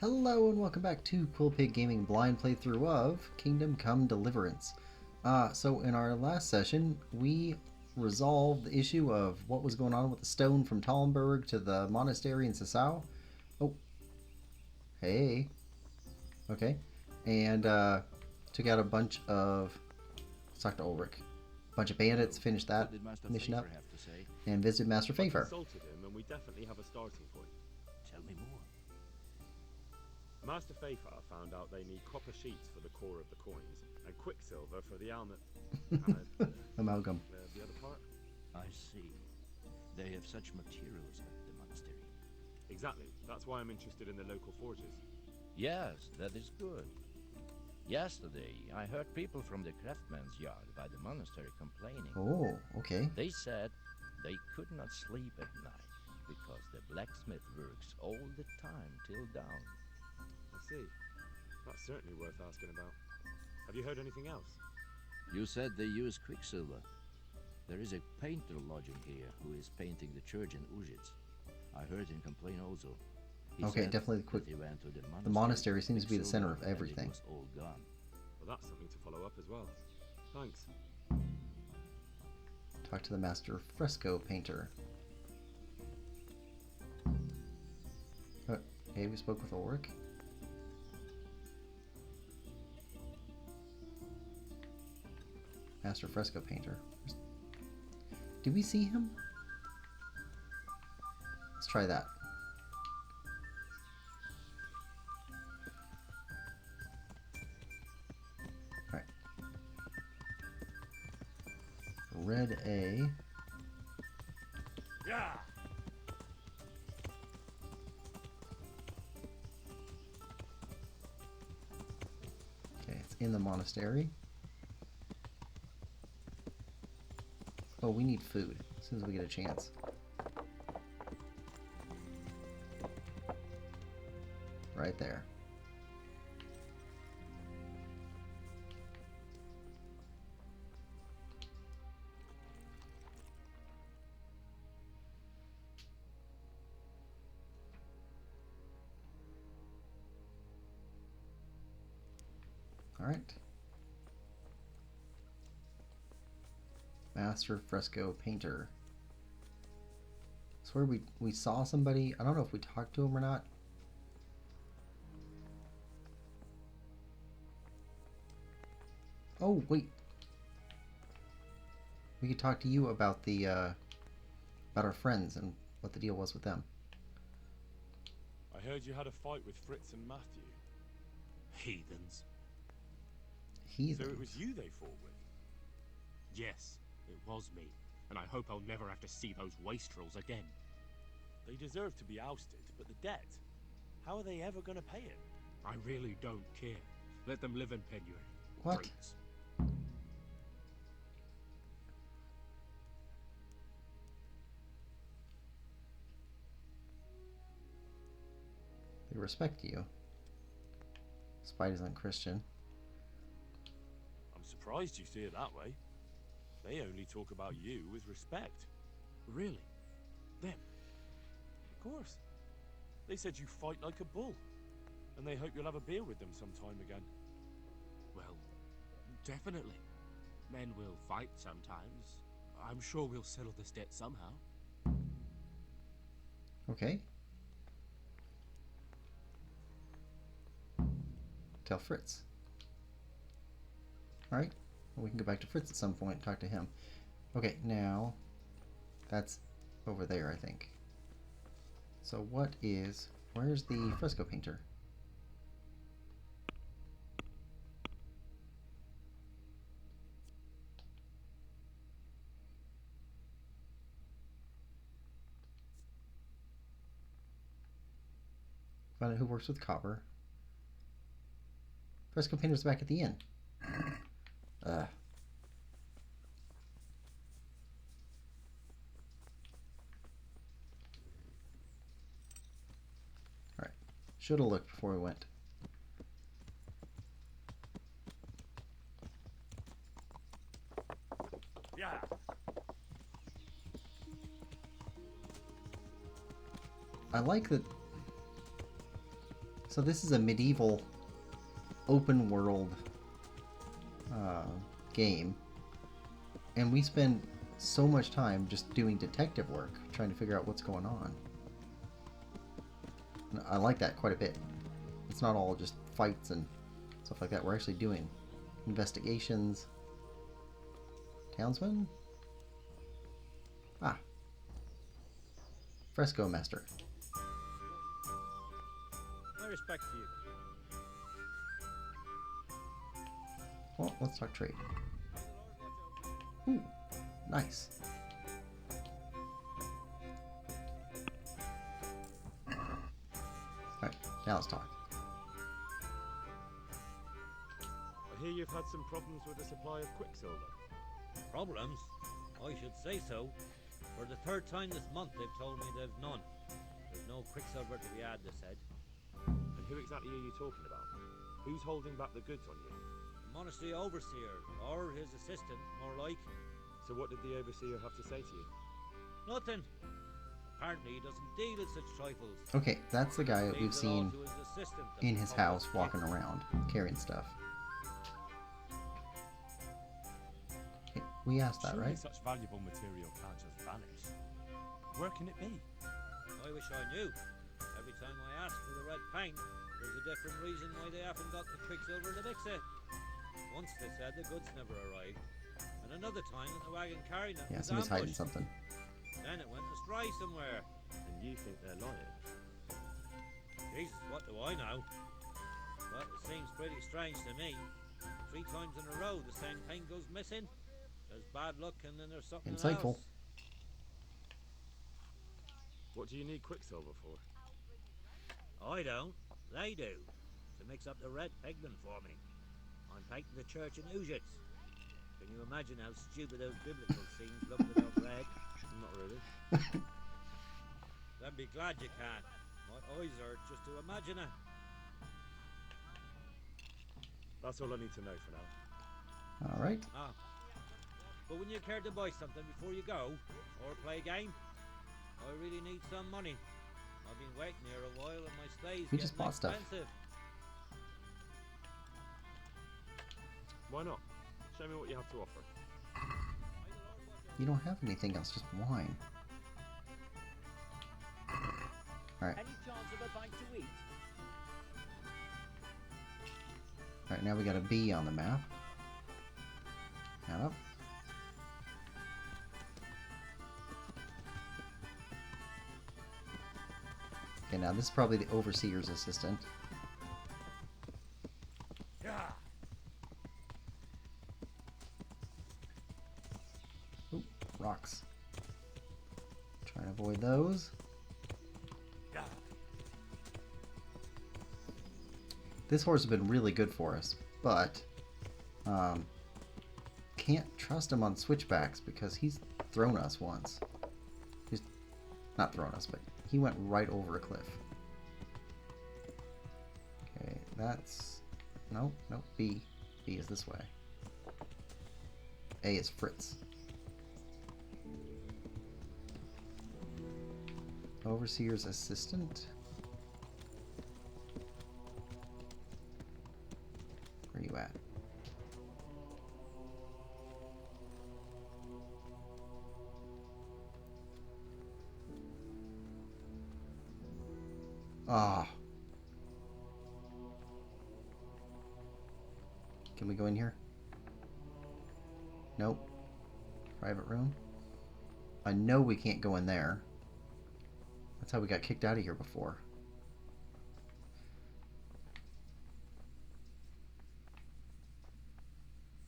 Hello and welcome back to Quillpig Gaming blind playthrough of Kingdom Come Deliverance. So in our last session, we resolved the issue of what was going on with the stone from Tallenberg to the monastery in Sasau. Oh, hey. Okay. And took out a bunch of... Let's talk to Ulrich. A bunch of bandits, finished that mission up, and visited Master Favor. Consulted him, and we definitely have a starting point. Tell me more. Master Favor found out they need copper sheets for the core of the coins, and quicksilver for the amalgam. The other part? I see. They have such materials at the monastery. Exactly. That's why I'm interested in the local forges. Yes, that is good. Yesterday, I heard people from the craftsman's yard by the monastery complaining. Oh, okay. They said they could not sleep at night because the blacksmith works all the time till dawn. I see. That's certainly worth asking about. Have you heard anything else? You said they use quicksilver. There is a painter lodging here who is painting the church in Ujits. I heard him complain also. He okay, said definitely that he went to the monastery seems to be the center of everything. It was all gone. Well, that's something to follow up as well. Thanks. Talk to the master fresco painter. Okay, we spoke with Ulrich. Master fresco painter. Did we see him? Let's try that. Alright. Red A. Yeah. Okay, it's in the monastery. Oh, we need food as soon as we get a chance. Right there. All right. Master fresco painter. Swear we saw somebody. I don't know if we talked to him or not. Oh wait, we could talk to you about the about our friends and what the deal was with them. I heard you had a fight with Fritz and Matthew. Heathens. Heathens. So it was you they fought with? Yes, it was me. And I hope I'll never have to see those wastrels again. They deserve to be ousted, but the debt? How are they ever going to pay it? I really don't care. Let them live in penury. What? Freaks. They respect you. Despite he's unchristian. I'm surprised you see it that way. They only talk about you with respect. Really? Them? Of course. They said you fight like a bull. And they hope you'll have a beer with them sometime again. Well, definitely. Men will fight sometimes. I'm sure we'll settle this debt somehow. Okay. Tell Fritz. Alright. Well, we can go back to Fritz at some point and talk to him. Okay, now that's over there, I think. So where's the fresco painter? Find out who works with copper. Fresco painter's back at the inn. Alright. Should have looked before we went. Yeah. I like that So this is a medieval open world game, and we spend so much time just doing detective work, trying to figure out what's going on. And I like that quite a bit. It's not all just fights and stuff like that. We're actually doing investigations. Townsman? Ah. Fresco Master. My respect to you. Well, let's talk trade. Ooh, nice. Alright, now let's talk. I hear you've had some problems with the supply of quicksilver. Problems? I should say so. For the third time this month they've told me they've none. There's no quicksilver to be had, they said. And who exactly are you talking about? Who's holding back the goods on you? The monastery overseer, or his assistant, more like. So what did the overseer have to say to you? Nothing. Apparently he doesn't deal in such trifles. Okay, that's the guy that we've Leaves it all seen to his assistant and in his follows house him. walking around, carrying stuff. Okay, we asked that, Surely right? such valuable material can't just vanish. Where can it be? I wish I knew. Every time I ask for the red paint, there's a different reason why they haven't got the quicksilver to mix it. Once they said the goods never arrived, and another time that the wagon carrying it Yeah, was somebody's hiding ambushed. something. Then it went astray somewhere. And you think they're lying? Jesus, what do I know? But it seems pretty strange to me. 3 times in a row the same thing goes missing. There's bad luck and then there's something Insightful. else. What do you need quicksilver for? I don't. They do. To mix up the red pigment for me. I'm painting the church in Ujits. Can you imagine how stupid those biblical scenes look without red? Not really. Then be glad you can. My eyes hurt just to imagine it. That's all I need to know for now. Alright. Ah. But when you care to buy something before you go, or play a game, I really need some money. I've been waiting here a while and my stay's We just getting bought stuff. expensive. Why not? Show me what you have to offer. You don't have anything else, just wine. Alright. Any chance of a bite to eat? Alright, now we got a bee on the map. Now up. Okay, now this is probably the overseer's assistant. Ooh, rocks. Try and avoid those. This horse has been really good for us, but can't trust him on switchbacks because he's thrown us once. He's not thrown us, but he went right over a cliff. Okay, that's... Nope, nope, B. B is this way. A is Fritz. Overseer's assistant. Where are you at? Ah. Can we go in here? Nope. Private room? I know we can't go in there. That's how we got kicked out of here before.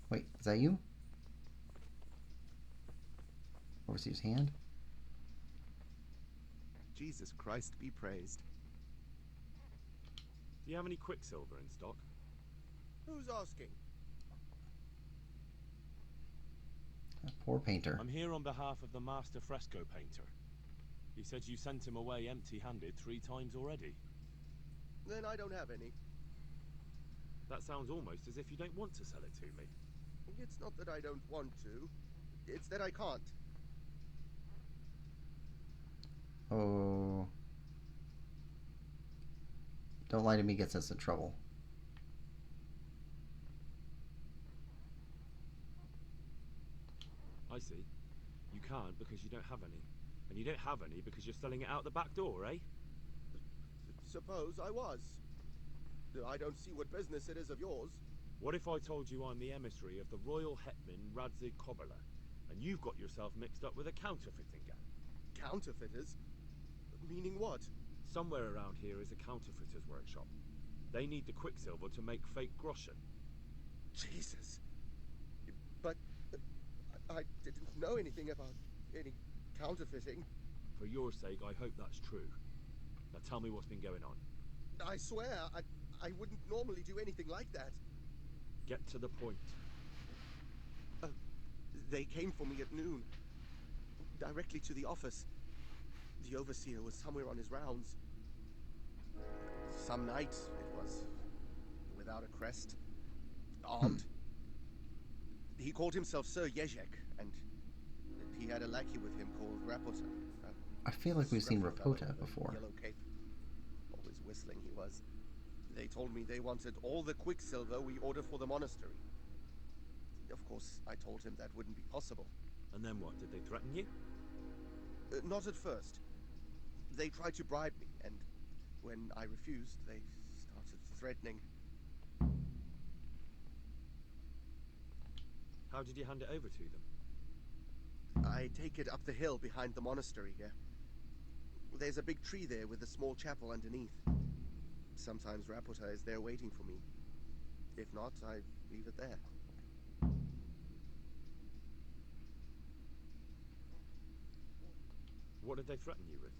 Wait, is that you? Overseer's hand? Jesus Christ be praised. Do you have any quicksilver in stock? Who's asking? That poor painter. I'm here on behalf of the master fresco painter. He said you sent him away empty-handed 3 times already. Then I don't have any. That sounds almost as if you don't want to sell it to me. It's not that I don't want to. It's that I can't. Oh. Don't lie to me gets us in trouble. I see. You can't because you don't have any. And you don't have any because you're selling it out the back door, eh? Suppose I was. I don't see what business it is of yours. What if I told you I'm the emissary of the Royal Hetman Radzig Kobyla, and you've got yourself mixed up with a counterfeiting gang? Counterfeiters? Meaning what? Somewhere around here is a counterfeiter's workshop. They need the quicksilver to make fake groschen. Jesus. But I didn't know anything about any counterfeiting. For your sake, I hope that's true. Now tell me what's been going on. I swear, I wouldn't normally do anything like that. Get to the point. They came for me at noon. Directly to the office. The overseer was somewhere on his rounds. Some night, it was. Without a crest. Armed. He called himself Sir Jezek, and he had a lackey with him called Rapota. I feel like we've seen Scruffy fellow Rapota with a before. Yellow cape. Always whistling he was. They told me they wanted all the quicksilver we order for the monastery. Of course, I told him that wouldn't be possible. And then what? Did they threaten you? Not at first. They tried to bribe me, and when I refused, they started threatening. How did you hand it over to them? I take it up the hill behind the monastery here. There's a big tree there with a small chapel underneath. Sometimes Rapota is there waiting for me. If not, I leave it there. What did they threaten you with?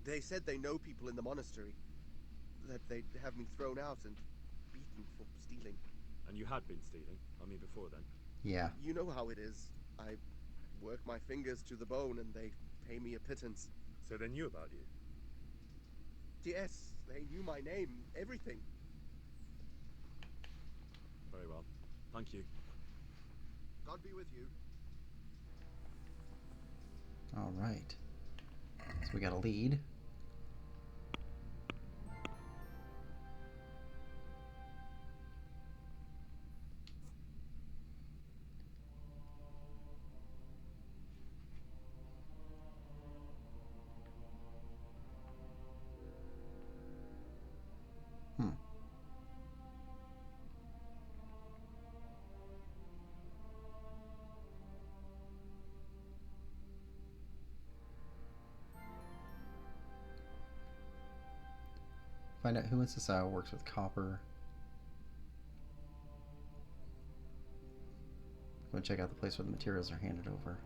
They said they know people in the monastery. That they'd have me thrown out and beaten for stealing. And you had been stealing? I mean, before then? Yeah. You know how it is. I work my fingers to the bone and they pay me a pittance. So they knew about you? Yes, they knew my name, everything. Very well. Thank you. God be with you. All right. So we got a lead. Find out who in society works with copper. Go and check out the place where the materials are handed over.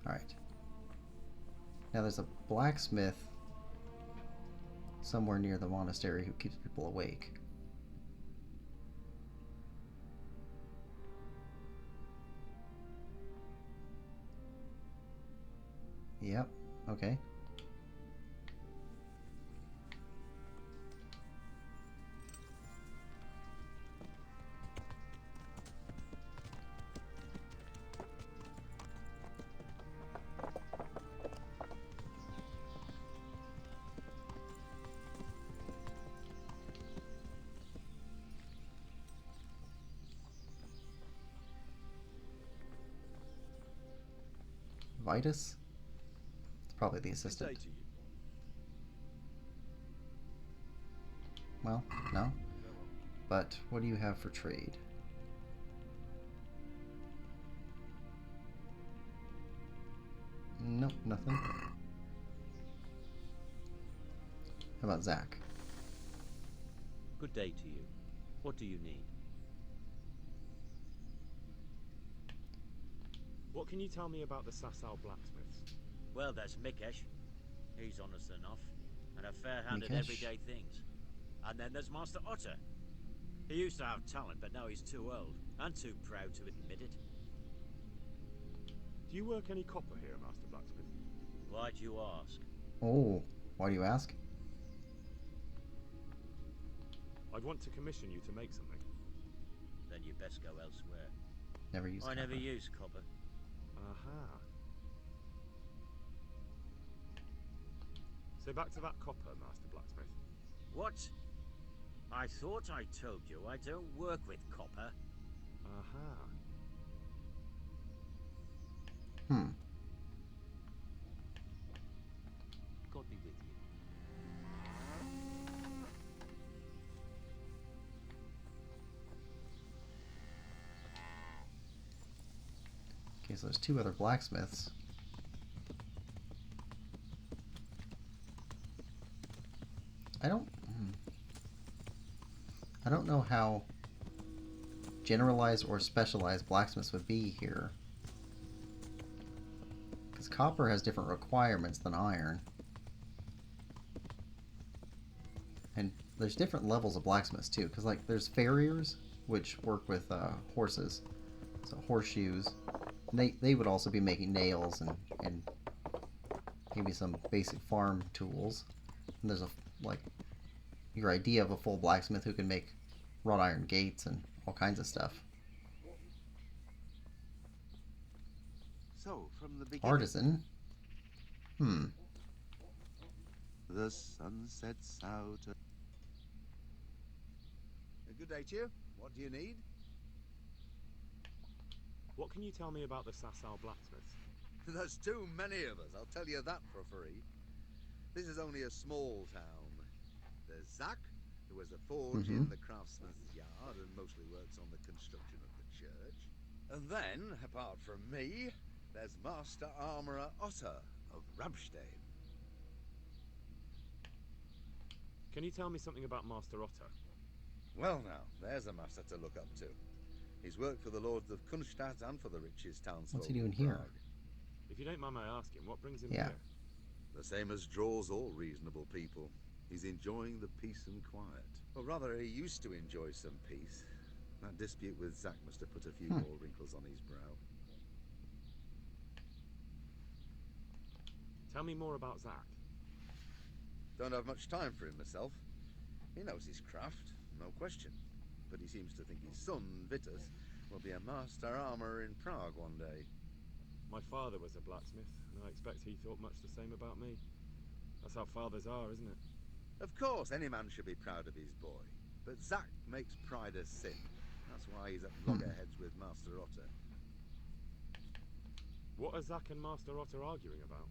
Alright. Now there's a blacksmith somewhere near the monastery who keeps people awake. Yep, okay. Vitus? It's probably the assistant. Say to you. Well, no. But what do you have for trade? Nope, nothing. How about Zach? Good day to you. What do you need? What can you tell me about the Sasau Blacksmiths? Well, there's Mikesh. He's honest enough, and a fair-handed Mikesh? everyday things. And then there's Master Otter. He used to have talent, but now he's too old, and too proud to admit it. Do you work any copper here, Master Blacksmith? Why'd you ask? Oh, why do you ask? I'd want to commission you to make something. Then you best go elsewhere. Never use I never copper. use copper. Aha. So back to that copper, Master Blacksmith. What? I thought I told you I don't work with copper. Aha. God be with you. Okay, so there's two other blacksmiths. I don't know how generalized or specialized blacksmiths would be here. Because copper has different requirements than iron. And there's different levels of blacksmiths too, because like there's farriers, which work with horses. So horseshoes. They would also be making nails and maybe some basic farm tools. And there's your idea of a full blacksmith who can make wrought iron gates and all kinds of stuff. So, from the beginning... Artisan. The sun sets out... A good day to you. What do you need? What can you tell me about the Sasau Blacksmiths? There's too many of us, I'll tell you that for free. This is only a small town. There's Zach, who has a forge in the craftsman's yard and mostly works on the construction of the church. And then, apart from me, there's Master Armourer Otter of Ramstein. Can you tell me something about Master Otter? Well now, there's a master to look up to. He's worked for the Lords of Kunstadt and for the richest townsfolk. What's he doing here? If you don't mind my asking, what brings him Yeah. here? The same as draws all reasonable people. He's enjoying the peace and quiet. Or rather, he used to enjoy some peace. That dispute with Zack must have put a few more wrinkles on his brow. Tell me more about Zack. Don't have much time for him myself. He knows his craft, no question. But he seems to think his son, Vitus, will be a master armourer in Prague one day. My father was a blacksmith, and I expect he thought much the same about me. That's how fathers are, isn't it? Of course, any man should be proud of his boy. But Zack makes pride a sin. That's why he's at loggerheads with Master Otter. What are Zack and Master Otter arguing about?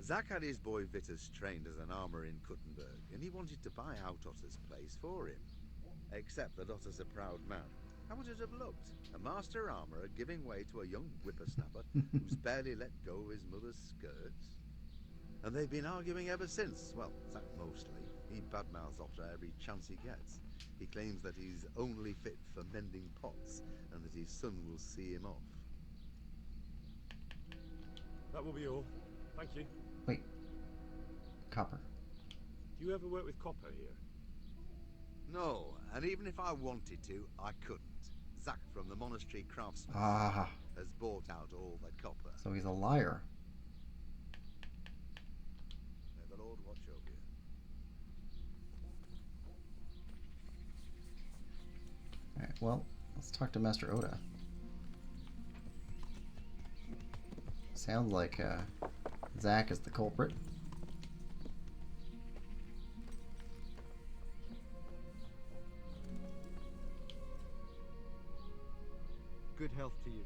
Zack had his boy Vitus trained as an armourer in Kuttenberg, and he wanted to buy out Otter's place for him. Except that Otter's a proud man. How would it have looked? A master armourer giving way to a young whippersnapper who's barely let go of his mother's skirts? And they've been arguing ever since. Well, Zack mostly. He badmouths Otter every chance he gets. He claims that he's only fit for mending pots, and that his son will see him off. That will be all. Thank you. Wait. Copper. Do you ever work with copper here? No, and even if I wanted to, I couldn't. Zack from the Monastery Craftsmiths has bought out all the copper. So he's a liar. May the Lord watch over you. Alright, well, let's talk to Master Oda. Sounds like Zack is the culprit. Good health to you.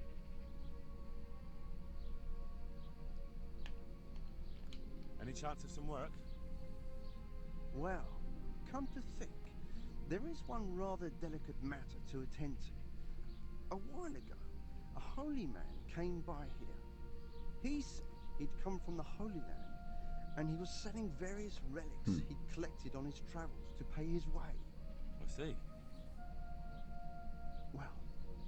Any chance of some work? Well, come to think, there is one rather delicate matter to attend to. A while ago, a holy man came by here. He said he'd come from the Holy Land, and he was selling various relics he'd collected on his travels to pay his way. I see. Well,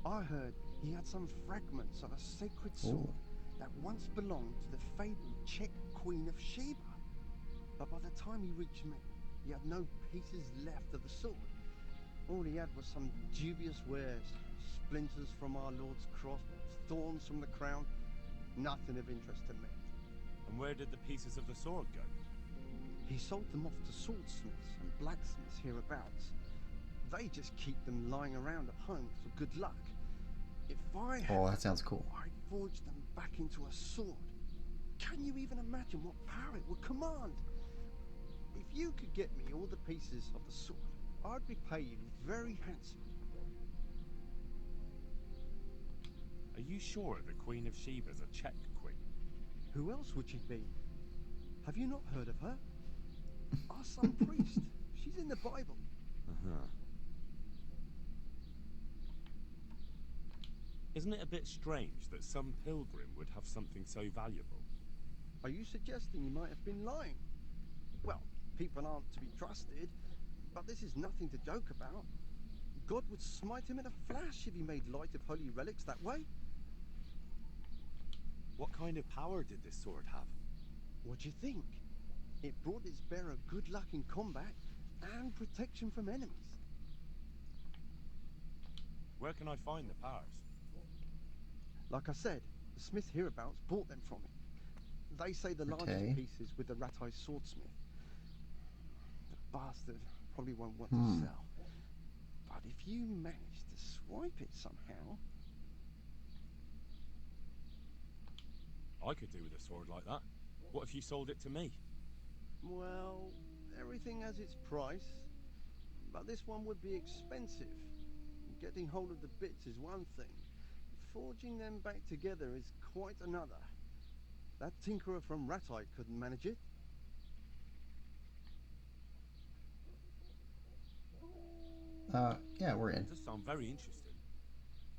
I heard he had some fragments of a sacred sword that once belonged to the fabled Czech Queen of Sheba. But by the time he reached me, he had no pieces left of the sword. All he had was some dubious wares, splinters from our Lord's cross, thorns from the crown, nothing of interest to me. And where did the pieces of the sword go? He sold them off to swordsmiths and blacksmiths hereabouts. They just keep them lying around at home for good luck. If I had, Oh, that sounds cool. I'd forge them back into a sword. Can you even imagine what power it would command? If you could get me all the pieces of the sword, I'd repay you very handsomely. Are you sure the Queen of Sheba's a Czech queen? Who else would she be? Have you not heard of her? Our son priest. She's in the Bible. Uh-huh. Isn't it a bit strange that some pilgrim would have something so valuable? Are you suggesting he might have been lying? Well, people aren't to be trusted, but this is nothing to joke about. God would smite him in a flash if he made light of holy relics that way. What kind of power did this sword have? What do you think? It brought its bearer good luck in combat and protection from enemies. Where can I find the powers? Like I said, the smith hereabouts bought them from him. They say the largest Okay. pieces with the rat-eyed swordsmith. The bastard probably won't want to sell. But if you manage to swipe it somehow... I could do with a sword like that. What if you sold it to me? Well, everything has its price. But this one would be expensive. Getting hold of the bits is one thing. Forging them back together is quite another. That tinkerer from Rat-Eye couldn't manage it. Yeah, we're in. It does sound very interesting.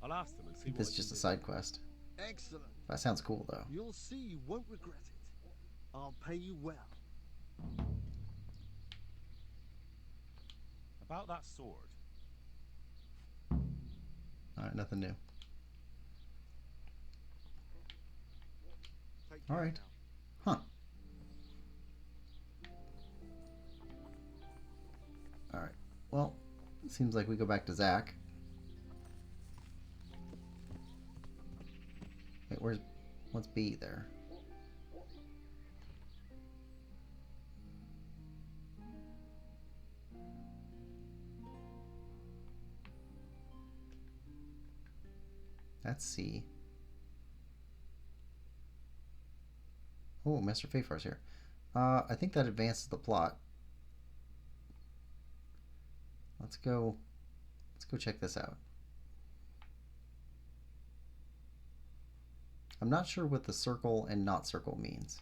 I'll ask them and see what This I is just a can do. side quest. Excellent. That sounds cool, though. You'll see you won't regret it. I'll pay you well. About that sword. Alright, nothing new. Take care Alright. now. Huh. Alright. Well, it seems like we go back to Zach. Wait, what's B there? That's C. Oh, Master Fayfar's here. I think that advances the plot. Let's go check this out. I'm not sure what the circle and not circle means,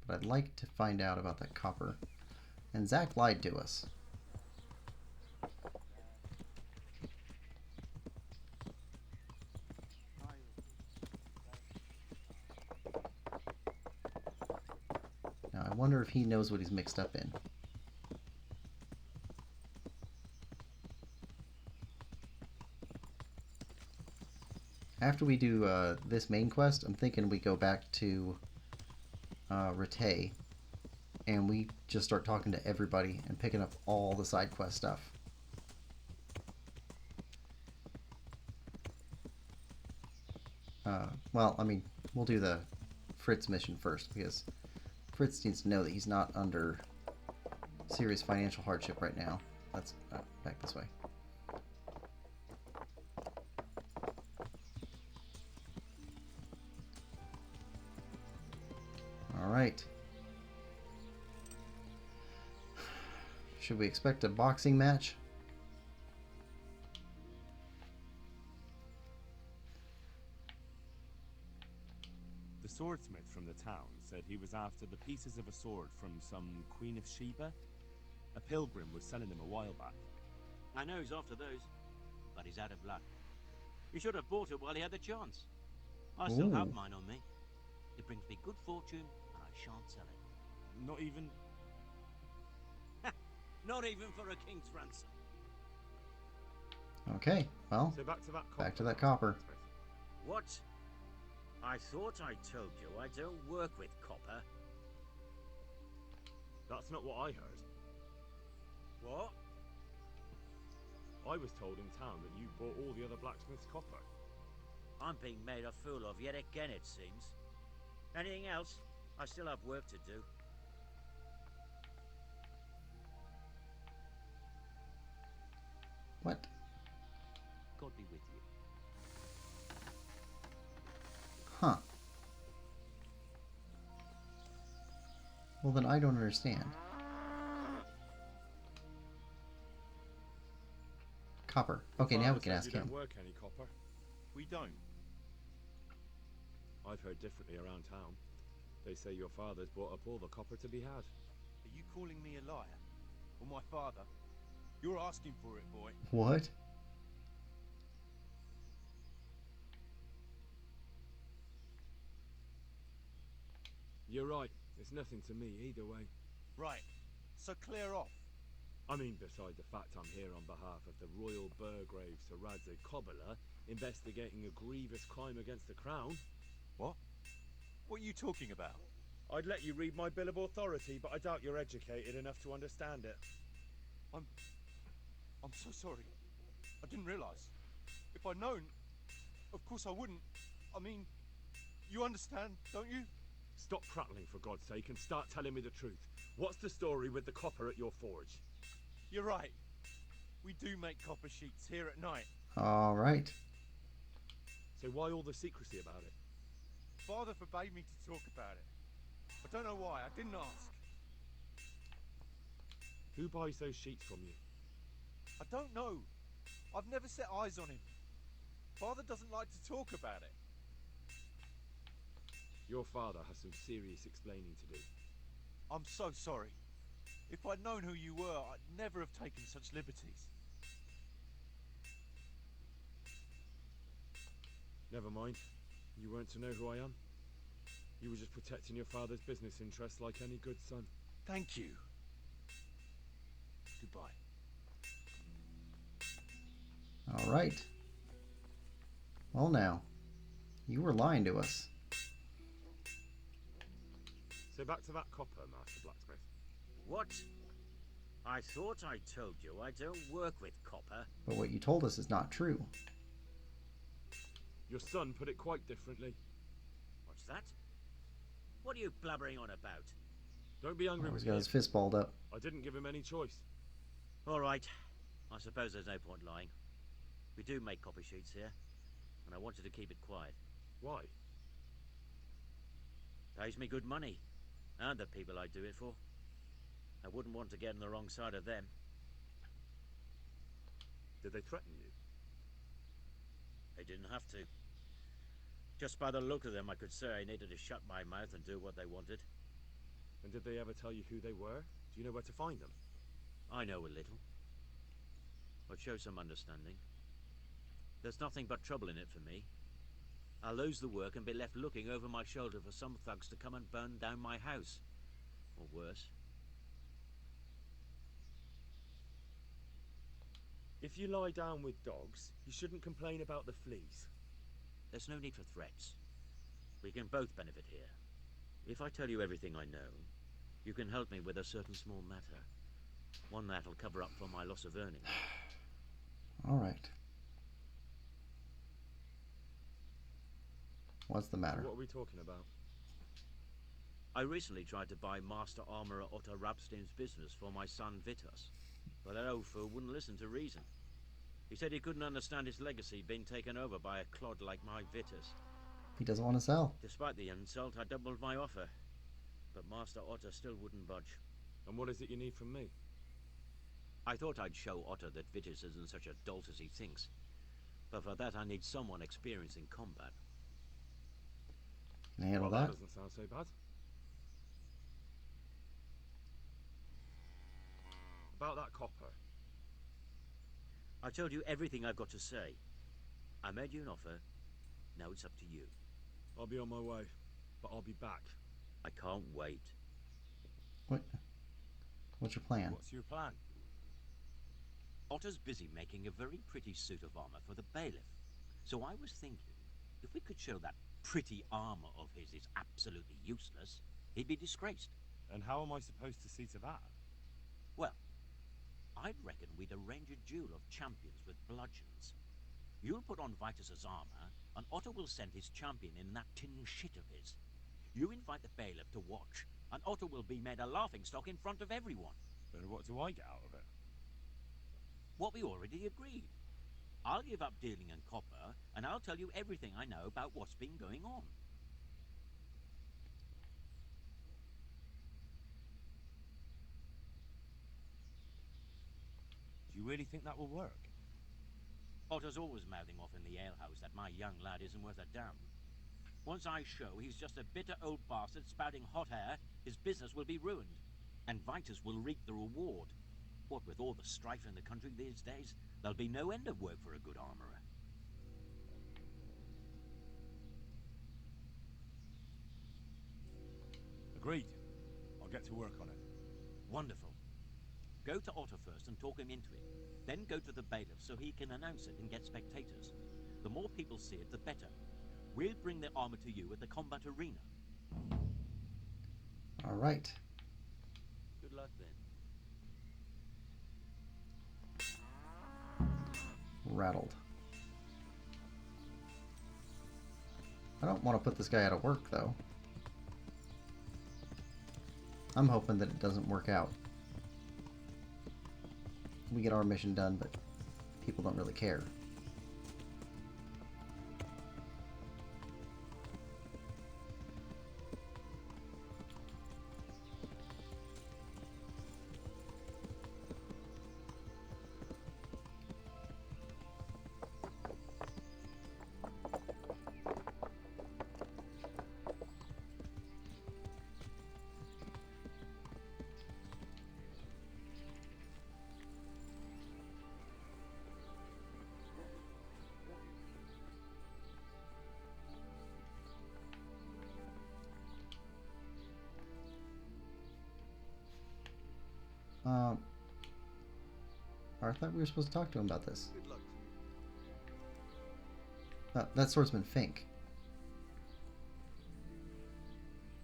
but I'd like to find out about that copper. And Zach lied to us. Now I wonder if he knows what he's mixed up in. After we do this main quest, I'm thinking we go back to Rete, and we just start talking to everybody and picking up all the side quest stuff. Well, I mean, we'll do the Fritz mission first, because Fritz needs to know that he's not under serious financial hardship right now. Let's back this way. Alright. Should we expect a boxing match? The swordsmith from the town said he was after the pieces of a sword from some Queen of Sheba. A pilgrim was selling them a while back. I know he's after those, but he's out of luck. He should have bought it while he had the chance. I still have Ooh. mine on me. It brings me good fortune, and I shan't sell it. Not even... Not even for a king's ransom. Okay, well, So back to that copper. back to that copper. What? I thought I told you I don't work with copper. That's not what I heard. What? I was told in town that you bought all the other blacksmiths' copper. I'm being made a fool of yet again, it seems. Anything else? I still have work to do. What? God be with you. Huh. Well, then I don't understand. Copper. Okay, now we can ask him. Don't work any copper. We don't. I've heard differently around town. They say your father's bought up all the copper to be had. Are you calling me a liar? Or my father? You're asking for it, boy. What? You're right. It's nothing to me either way. Right. So clear off. I mean, beside the fact I'm here on behalf of the Royal Burgraves to Radze Cobbler, investigating a grievous crime against the Crown. What? What are you talking about? I'd let you read my Bill of Authority, but I doubt you're educated enough to understand it. I'm so sorry. I didn't realize. If I'd known, of course I wouldn't. I mean, you understand, don't you? Stop prattling, for God's sake, and start telling me the truth. What's the story with the copper at your forge? You're right. We do make copper sheets here at night. All right. So why all the secrecy about it? Father forbade me to talk about it. I don't know why. I didn't ask. Who buys those sheets from you? I don't know. I've never set eyes on him. Father doesn't like to talk about it. Your father has some serious explaining to do. I'm so sorry. If I'd known who you were, I'd never have taken such liberties. Never mind. You weren't to know who I am. You were just protecting your father's business interests like any good son. Thank you. Goodbye. All right. Well, now, you were lying to us. So back to that copper, Master Blacksmith. What? I thought I told you I don't work with copper. But what you told us is not true. Your son put it quite differently. What's that? What are you blabbering on about? Don't be angry with He's me. got his fist balled up. I didn't give him any choice. All right. I suppose there's no point lying. We do make copy sheets here, and I wanted to keep it quiet. Why? Pays me good money, and the people I do it for. I wouldn't want to get on the wrong side of them. Did they threaten you? They didn't have to. Just by the look of them, I could say I needed to shut my mouth and do what they wanted. And did they ever tell you who they were? Do you know where to find them? I know a little. But show some understanding. There's nothing but trouble in it for me. I'll lose the work and be left looking over my shoulder for some thugs to come and burn down my house. Or worse. If you lie down with dogs, you shouldn't complain about the fleas. There's no need for threats. We can both benefit here. If I tell you everything I know, you can help me with a certain small matter. One that'll cover up for my loss of earnings. All right. What's the matter? What are we talking about? I recently tried to buy Master Armourer Otto Rabstein's business for my son Vitus, but that old fool wouldn't listen to reason. He said he couldn't understand his legacy being taken over by a clod like my Vitus. He doesn't want to sell. Despite the insult, I doubled my offer, but Master Otto still wouldn't budge. And what is it you need from me? I thought I'd show Otto that Vitus isn't such a dolt as he thinks, but for that I need someone experienced in combat. Can you handle Well, that? doesn't sound so bad. About that copper. I told you everything I've got to say. I made you an offer. Now it's up to you. I'll be on my way, but I'll be back. I can't wait. What? What's your plan? What's your plan? Otto's busy making a very pretty suit of armor for the bailiff. So I was thinking, if we could show that pretty armor of his is absolutely useless, he'd be disgraced. And how am I supposed to see to that? Well, I'd reckon we'd arrange a duel of champions with bludgeons. You'll put on Vitus's armor, and Otto will send his champion in that tin shit of his. You invite the bailiff to watch, and Otto will be made a laughingstock in front of everyone. But what do I get out of it? What we already agreed. I'll give up dealing in copper, and I'll tell you everything I know about what's been going on. really think that will work? Otto's always mouthing off in the alehouse that my young lad isn't worth a damn. Once I show he's just a bitter old bastard spouting hot air, his business will be ruined, and Vitus will reap the reward. What with all the strife in the country these days, there'll be no end of work for a good armorer. Agreed. I'll get to work on it. Wonderful. Go to Otto first and talk him into it. Then go to the bailiff so he can announce it and get spectators. The more people see it, the better. We'll bring the armor to you at the combat arena. All right. Good luck then. Rattled. I don't want to put this guy out of work, though. I'm hoping that it doesn't work out. We get our mission done, but people don't really care. I thought we were supposed to talk to him about this. Good luck to you. That's Swordsman Fink.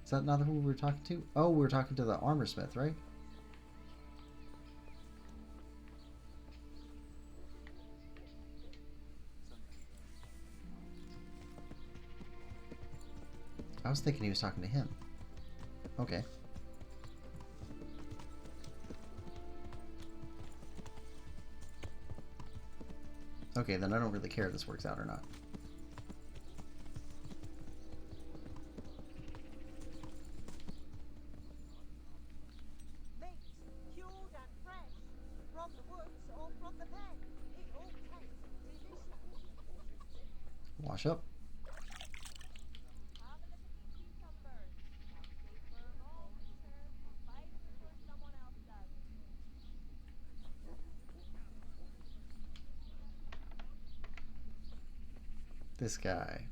Is that not who we were talking to? Oh, we were talking to the armor smith, right? I was thinking he was talking to him. Okay. Okay, then I don't really care if this works out or not. Meat, cured and fresh, from the woods or from the pen. It all tastes delicious. Wash up. Have a look at these cucumbers. I'll stay for a moment, sir. Fight before someone else does. This guy.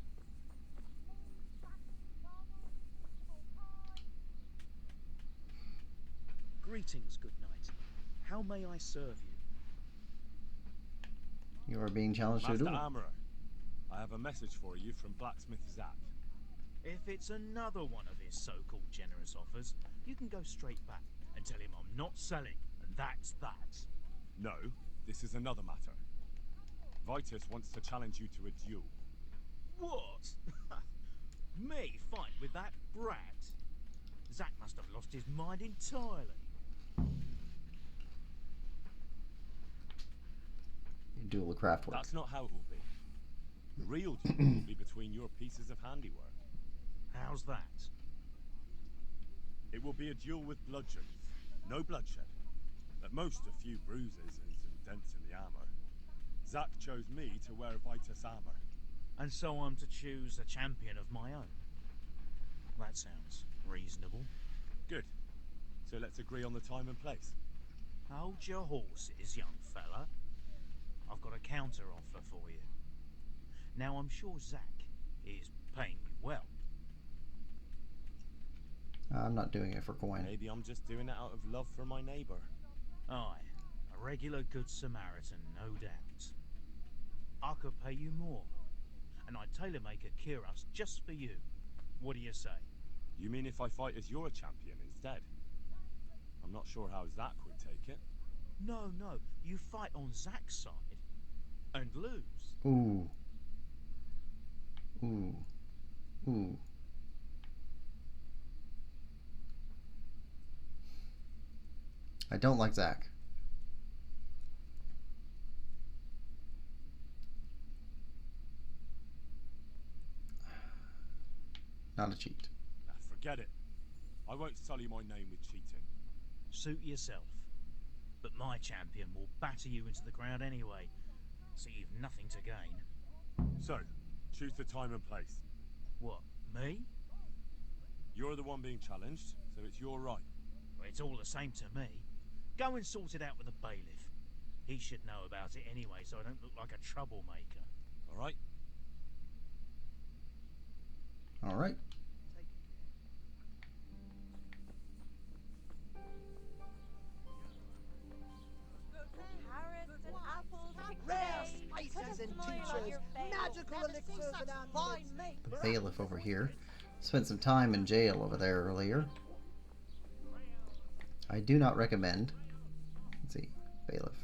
Greetings, good knight. How may I serve you? You are being challenged to a Master duel. Armorer, I have a message for you from Blacksmith Zach. If it's another one of his so-called generous offers, you can go straight back and tell him I'm not selling, and that's that. No, this is another matter. Vitus wants to challenge you to a duel. What? Me fight with that brat? Zack must have lost his mind entirely. Duel of craft work. That's not how it will be. The real duel will be between your pieces of handiwork. How's that? It will be a duel with bludgeons. No bloodshed. At most, a few bruises and some dents in the armor. Zack chose me to wear Vitus armor. And so I'm to choose a champion of my own. That sounds reasonable. Good. So let's agree on the time and place. Hold your horses, young fella. I've got a counter offer for you. Now I'm sure Zack is paying you well. I'm not doing it for coin. Maybe I'm just doing it out of love for my neighbor. Aye, a regular good Samaritan, no doubt. I could pay you more, and I'd tailor-make a cuirass just for you. What do you say? You mean if I fight as your champion instead? I'm not sure how Zack would take it. No, you fight on Zack's side and lose. Ooh. Ooh. Ooh. I don't like Zack. Not a cheat. Forget it. I won't sully my name with cheating. Suit yourself. But my champion will batter you into the ground anyway, so you've nothing to gain. So, choose the time and place. What, me? You're the one being challenged, so it's your right. Well, it's all the same to me. Go and sort it out with the bailiff. He should know about it anyway, so I don't look like a troublemaker. All right? All right. Carrots and apples, Rare picnic, spices and put a smile on tinctures, your face. magical Never seen elixirs such and fine amulets. meat. The bailiff over here. Spent some time in jail over there earlier. I do not recommend. Let's see. Bailiff.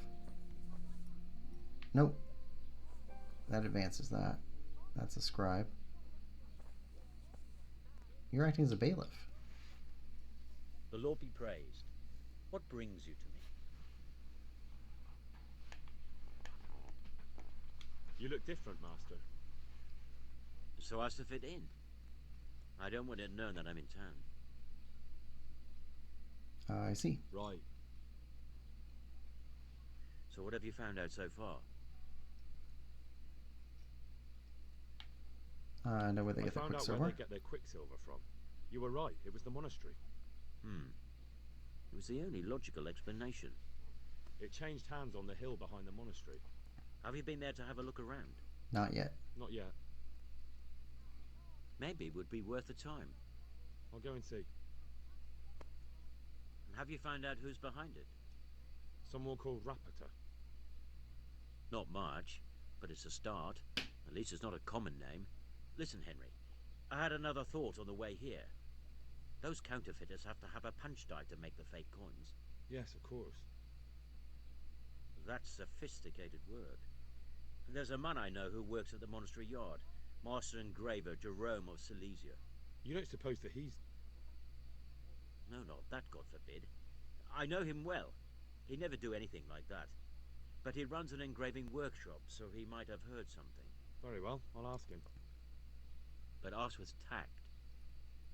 Nope. That advances that. That's a scribe. You're acting as a bailiff. The Lord be praised. What brings you to me? You look different, Master. So as to fit in. I don't want it known that I'm in town. I see. Right. So what have you found out so far? I know where they I get their found out quicksilver. where they get their quicksilver from. You were right, it was the monastery. It was the only logical explanation. It changed hands on the hill behind the monastery. Have you been there to have a look around? Not yet. Not yet. Maybe it would be worth the time. I'll go and see. And have you found out who's behind it? Someone called Rapita. Not much, but it's a start. At least it's not a common name. Listen, Henry, I had another thought on the way here. Those counterfeiters have to have a punch die to make the fake coins. Yes, of course. That's sophisticated work. And there's a man I know who works at the monastery yard, Master Engraver Jerome of Silesia. You don't suppose that he's... No, not that, God forbid. I know him well. He'd never do anything like that. But he runs an engraving workshop, so he might have heard something. Very well, I'll ask him. But ask with tact.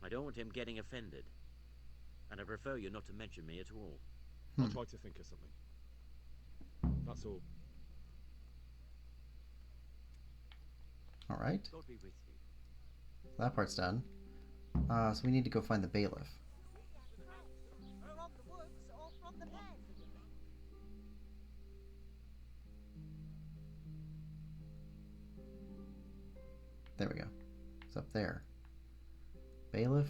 I don't want him getting offended. And I prefer you not to mention me at all. I'll try to think of something. That's all. All right. God be with you. That part's done. So we need to go find the bailiff. Or of the woods or from the pen. There we go. It's up there. Bailiff.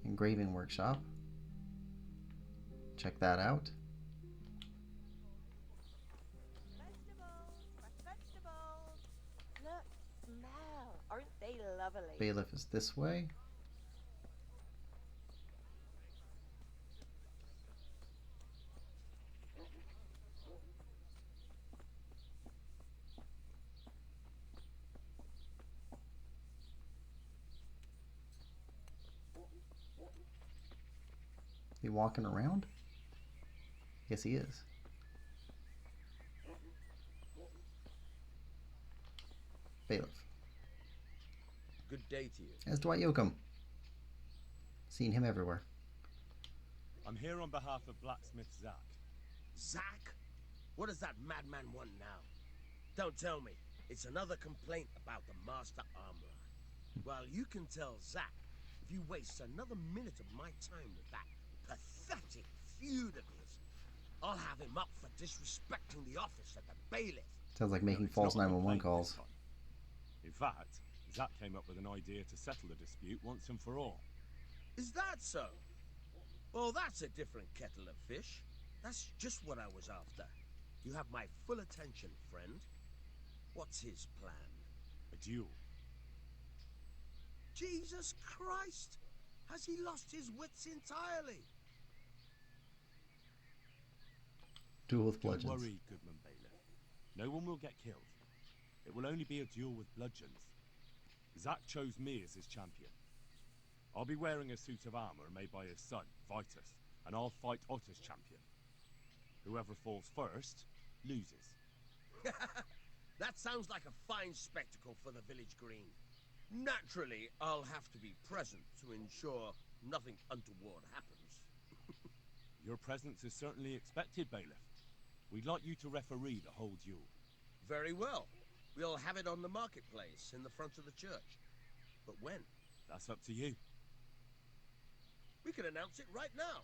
Engraving workshop. Check that out. Vegetables, fresh vegetables. Look, smell. Aren't they lovely? Bailiff is this way. He walking around? Yes, he is. Bailiff. Good day to you. As Dwight Yoakam. Seen him everywhere. I'm here on behalf of Blacksmith Zach. Zach? What does that madman want now? Don't tell me. It's another complaint about the Master Armorer. Well, you can tell Zach if you waste another minute of my time with that pathetic feud of his. I'll have him up for disrespecting the office of the bailiff. Sounds like making it's false not a 911 complaint calls. this time. In fact, Zach came up with an idea to settle the dispute once and for all. Is that so? Well, that's a different kettle of fish. That's just what I was after. You have my full attention, friend. What's his plan? A duel. Jesus Christ! Has he lost his wits entirely? Duel with Don't bludgeons. worry, Goodman Bailiff. No one will get killed. It will only be a duel with bludgeons. Zach chose me as his champion. I'll be wearing a suit of armor made by his son, Vitus, and I'll fight Otter's champion. Whoever falls first, loses. That sounds like a fine spectacle for the village green. Naturally, I'll have to be present to ensure nothing untoward happens. Your presence is certainly expected, Bailiff. We'd like you to referee the whole duel. Very well. We'll have it on the marketplace in the front of the church. But when? That's up to you. We can announce it right now.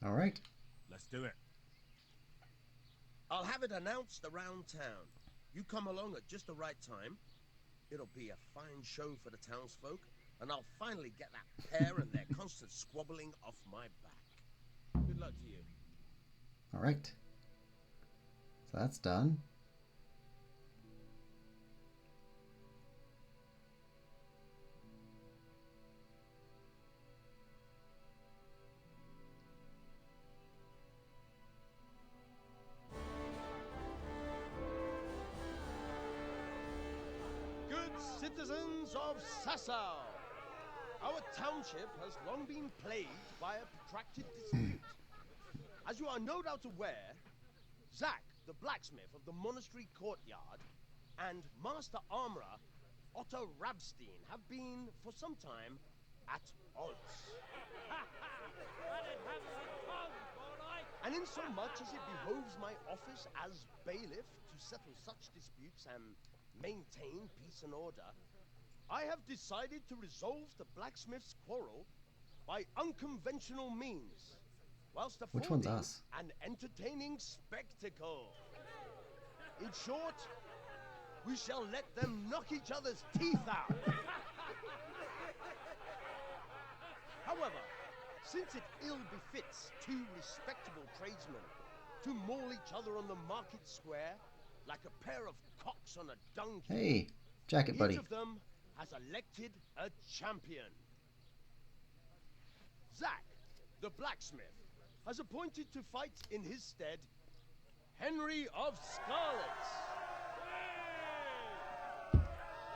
All right. Let's do it. I'll have it announced around town. You come along at just the right time. It'll be a fine show for the townsfolk, and I'll finally get that pair and their constant squabbling off my back. Good luck to you. All right. So that's done. Citizens of Sasau, our township has long been plagued by a protracted dispute. As you are no doubt aware, Zack, the blacksmith of the Monastery courtyard, and Master Armorer Otto Rabstein have been, for some time, at odds. And in so much as it behoves my office as bailiff to settle such disputes and maintain peace and order, I have decided to resolve the blacksmith's quarrel by unconventional means, whilst Which one's affording us? an entertaining spectacle. In short, we shall let them knock each other's teeth out. However, since it ill befits two respectable tradesmen to maul each other on the market square like a pair of cocks on a dung heap, Hey, jacket buddy. each of them has elected a champion. Zack, the blacksmith, has appointed to fight in his stead Henry of Scarlet.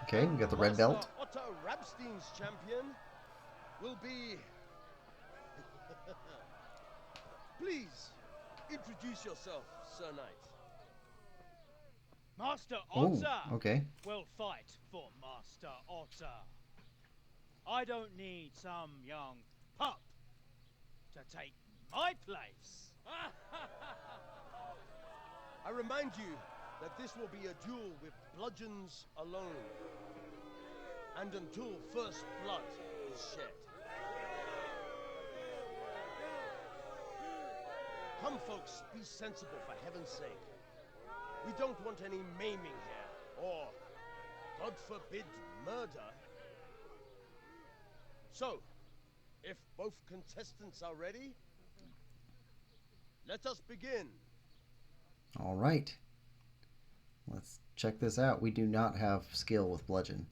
Okay, we got the red belt. Master Otto Rabstein's champion will be... Please, introduce yourself, Sir Knight. Master Oh, Otter okay. will fight for Master Otter. I don't need some young pup to take my place. I remind you that this will be a duel with bludgeons alone, and until first blood is shed. Come, folks, be sensible for heaven's sake. We don't want any maiming here, or, God forbid, murder. So, if both contestants are ready, let us begin. All right. Let's check this out. We do not have skill with bludgeon.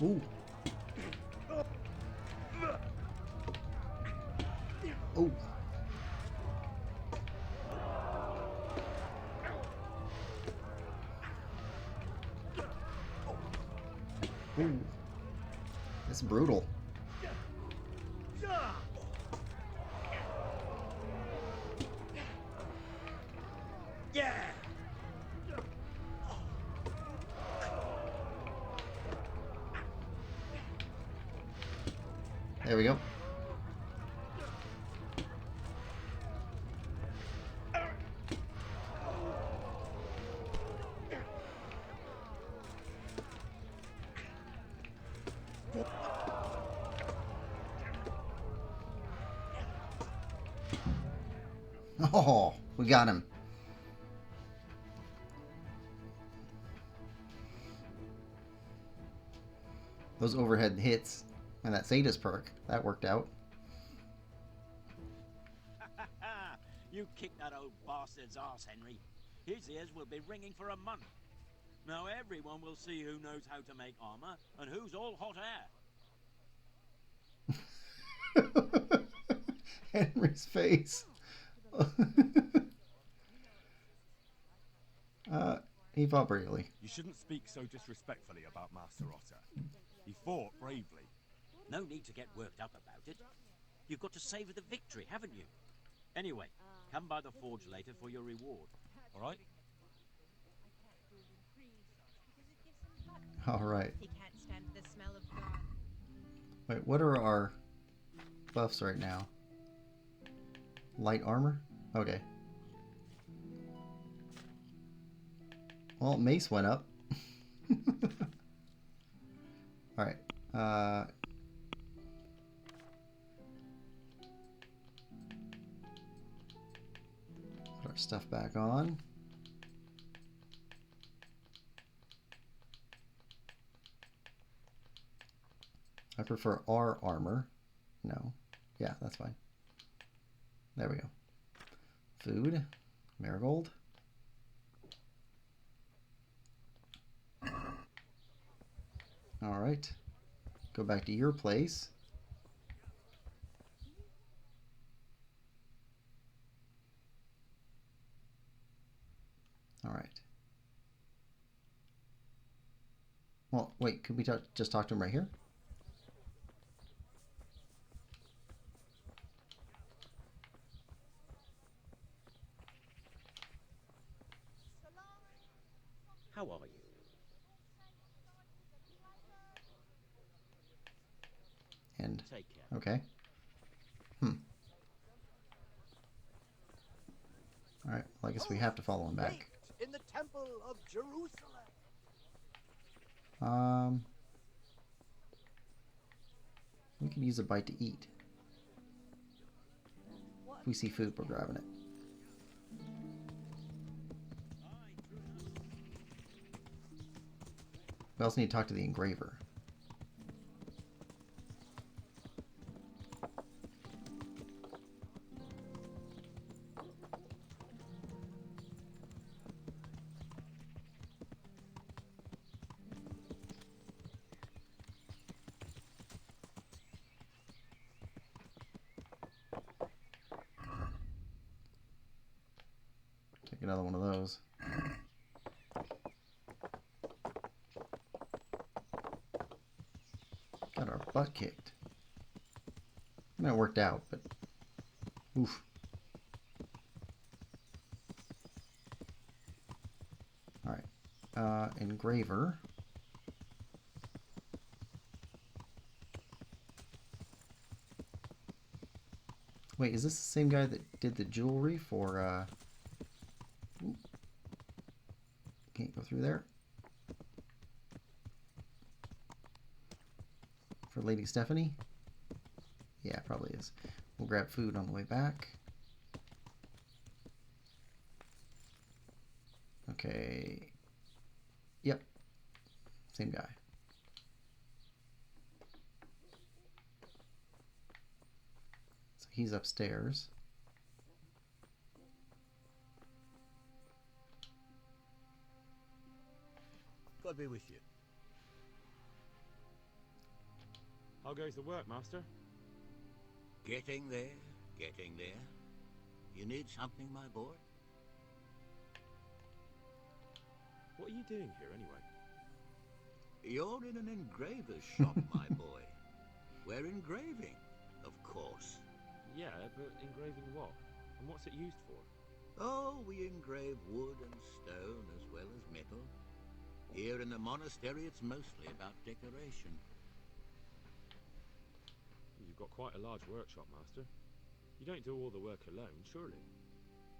Ooh. Oh. Ooh. That's brutal. Yeah! There we go. Oh, we got him. Those overhead hits and that sadist perk, that worked out. You kicked that old bastard's ass, Henry. His ears will be ringing for a month. Now everyone will see who knows how to make armor and who's all hot air. Henry's face. He fought bravely. You shouldn't speak so disrespectfully about Master Otter. He fought bravely. No need to get worked up about it. You've got to savor the victory, haven't you? Anyway, come by the forge later for your reward. All right? All right. He can't stand the smell of blood. Wait, what are our buffs right now? Light armor? Okay. Well, mace went up. Alright. Put our stuff back on. I prefer our armor. No. Yeah, that's fine. There we go. Food. Marigold. Alright. Go back to your place. Alright. Well, wait, could we just talk to him right here? How are you? And Take care. okay. Alright, well I guess we have to follow him back. In the temple of Jerusalem. We could use a bite to eat. If we see food, we're grabbing it. We also need to talk to the engraver. Take another one of those. Got our butt kicked. I mean, it worked out, but oof. Alright. Engraver. Wait, is this the same guy that did the jewelry for, ooh. Can't go through there. For Lady Stephanie? Yeah, probably is. We'll grab food on the way back. Okay. Yep. Same guy. So he's upstairs. God be with you. How goes the work, Master? Getting there, getting there. You need something, my boy? What are you doing here, anyway? You're in an engraver's shop, my boy. We're engraving, of course. Yeah, but engraving what? And what's it used for? Oh, we engrave wood and stone as well as metal. Here in the monastery, it's mostly about decoration. You've got quite a large workshop, Master. You don't do all the work alone, surely?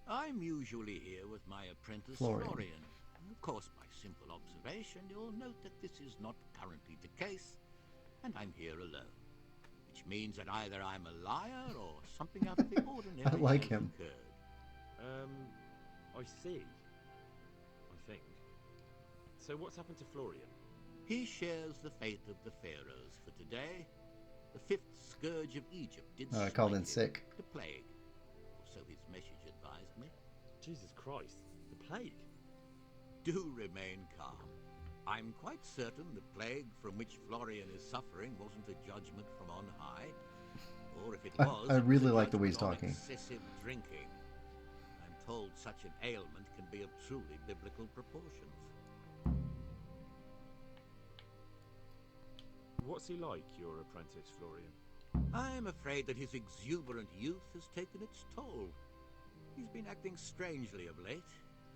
I'm usually here with my apprentice, Florian. Florian. Of course, by simple observation, you'll note that this is not currently the case, and I'm here alone. Which means that either I'm a liar or something out of the ordinary I like has him. occurred. I see. I think. So what's happened to Florian? He shares the fate of the pharaohs for today. The fifth scourge of Egypt did I called in strike him, sick. the plague. Or so his message advised me. Jesus Christ, the plague? do remain calm. I'm quite certain the plague from which Florian is suffering wasn't a judgment from on high. Or if it was, I it was really a like the way he's judgment on talking. excessive drinking. I'm told such an ailment can be of truly biblical proportions. What's he like, your apprentice, Florian? I'm afraid that his exuberant youth has taken its toll. He's been acting strangely of late.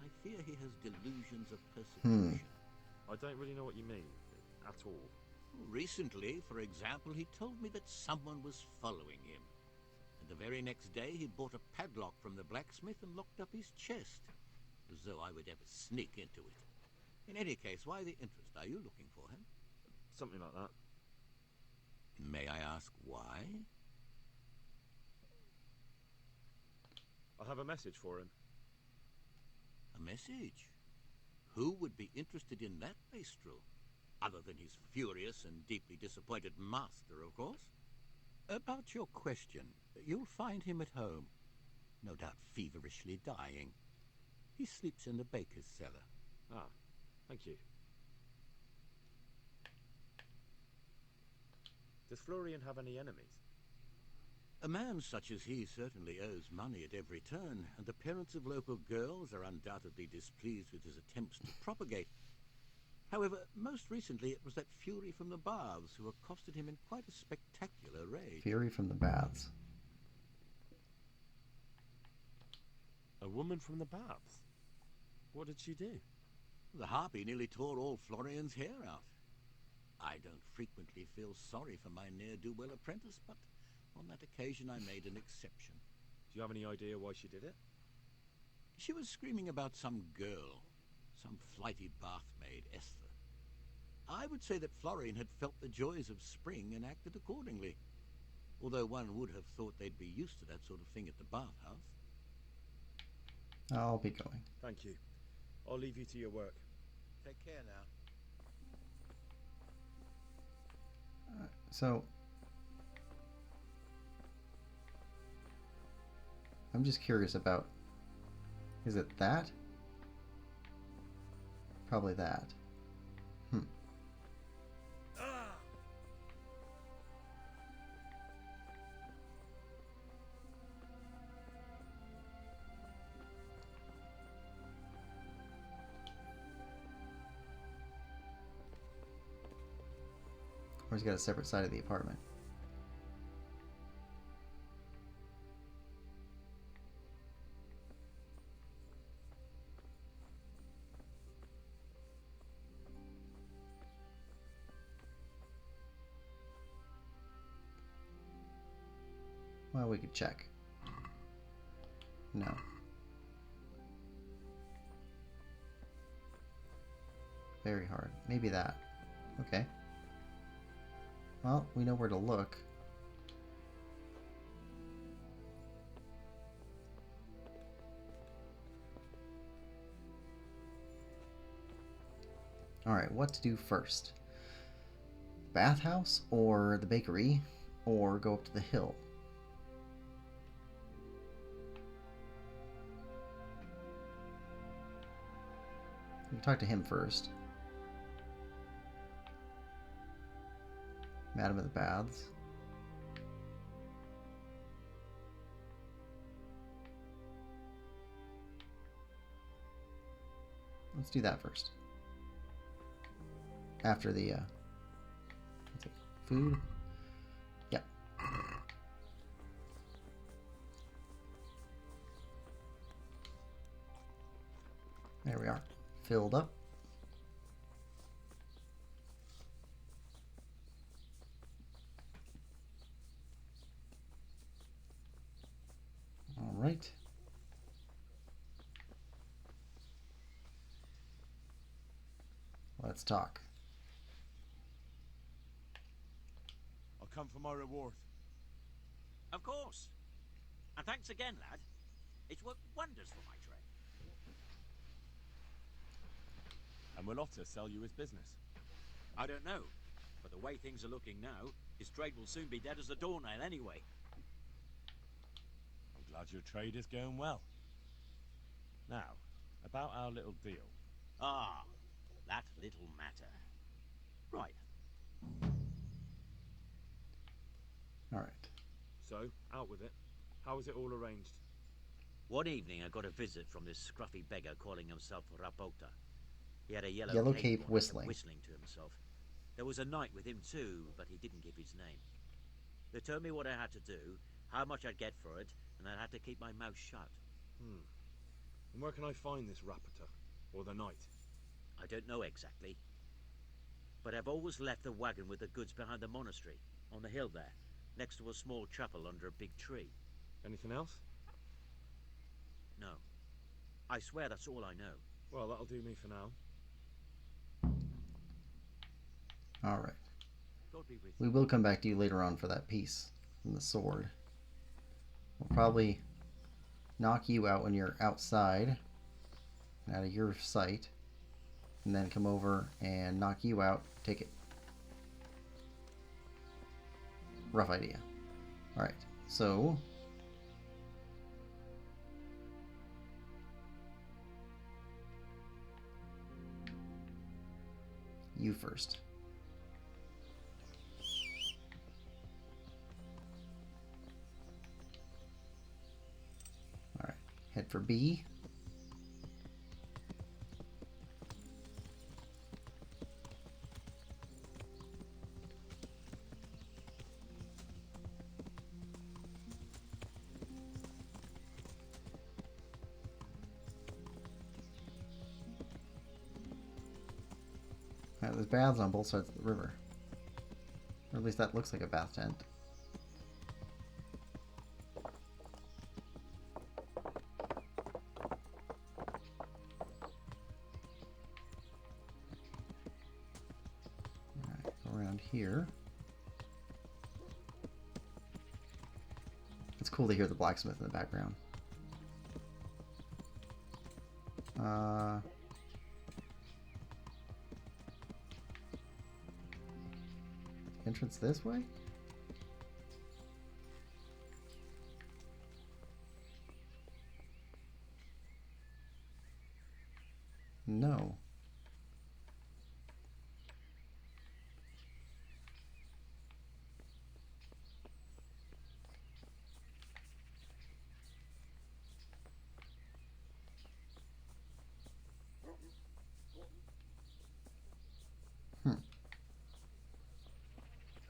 I fear he has delusions of persecution. I don't really know what you mean, at all. Recently, for example, he told me that someone was following him. And the very next day, he bought a padlock from the blacksmith and locked up his chest. As though I would ever sneak into it. In any case, why the interest? Are you looking for him? Something like that. May I ask why? I have a message for him. A message? Who would be interested in that wastrel? Other than his furious and deeply disappointed master, of course. About your question, you'll find him at home. No doubt feverishly dying. He sleeps in the baker's cellar. Ah, thank you. Does Florian have any enemies? A man such as he certainly owes money at every turn, and the parents of local girls are undoubtedly displeased with his attempts to propagate. However, most recently it was that fury from the baths who accosted him in quite a spectacular rage. Fury from the baths. A woman from the baths? What did she do? The harpy nearly tore all Florian's hair out. I don't frequently feel sorry for my ne'er-do-well apprentice, but on that occasion I made an exception. Do you have any idea why she did it? She was screaming about some girl, some flighty bath-maid, Esther. I would say that Florian had felt the joys of spring and acted accordingly, although one would have thought they'd be used to that sort of thing at the bathhouse. I'll be going. Thank you. I'll leave you to your work. Take care now. So, I'm just curious about, is it that? Probably that. Or he's got a separate side of the apartment. Well, we could check. No. Very hard. Maybe that. Okay. Well, we know where to look. Alright, what to do first? Bathhouse or the bakery, or go up to the hill? We can talk to him first. Madam of the Baths. Let's do that first. After the what's it? Food? Yep. There we are. Filled up. All right. Let's talk. I'll come for my reward. Of course. And thanks again, lad. It's worked wonders for my trade. And will Otter sell you his business? I don't know, but the way things are looking now, his trade will soon be dead as a doornail anyway. I'm glad your trade is going well. Now, about our little deal. Ah, that little matter. Right. Alright. So, out with it. How was it all arranged? One evening I got a visit from this scruffy beggar calling himself Rapota. He had a yellow, Yellow cape cape on and whistling. whistling to himself. There was a knight with him too, but he didn't give his name. They told me what I had to do, how much I'd get for it, and I had to keep my mouth shut. And where can I find this Rapota? Or the knight? I don't know exactly. But I've always left the wagon with the goods behind the monastery, on the hill there, next to a small chapel under a big tree. Anything else? No. I swear that's all I know. Well, that'll do me for now. Alright. God be with We you. will come back to you later on for that piece from the sword. We'll probably knock you out when you're outside, out of your sight, and then come over and knock you out. Take it. Rough idea. Alright, so you first. Alright, head for B. There's baths on both sides of the river. Or at least that looks like a bath tent. Alright, go around here. It's cool to hear the blacksmith in the background. Entrance this way? No.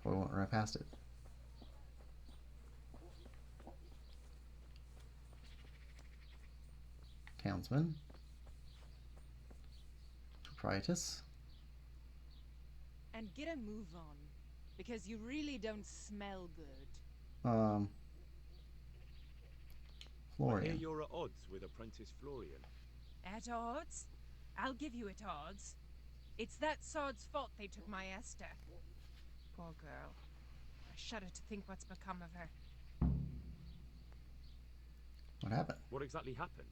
We went right past it. Townsman. Proprietus. And get a move on, because you really don't smell good. Florian. I hear you're at odds with Apprentice Florian. At odds? I'll give you at odds. It's that sod's fault they took my Esther. Poor girl. I shudder to think what's become of her. What happened? What exactly happened?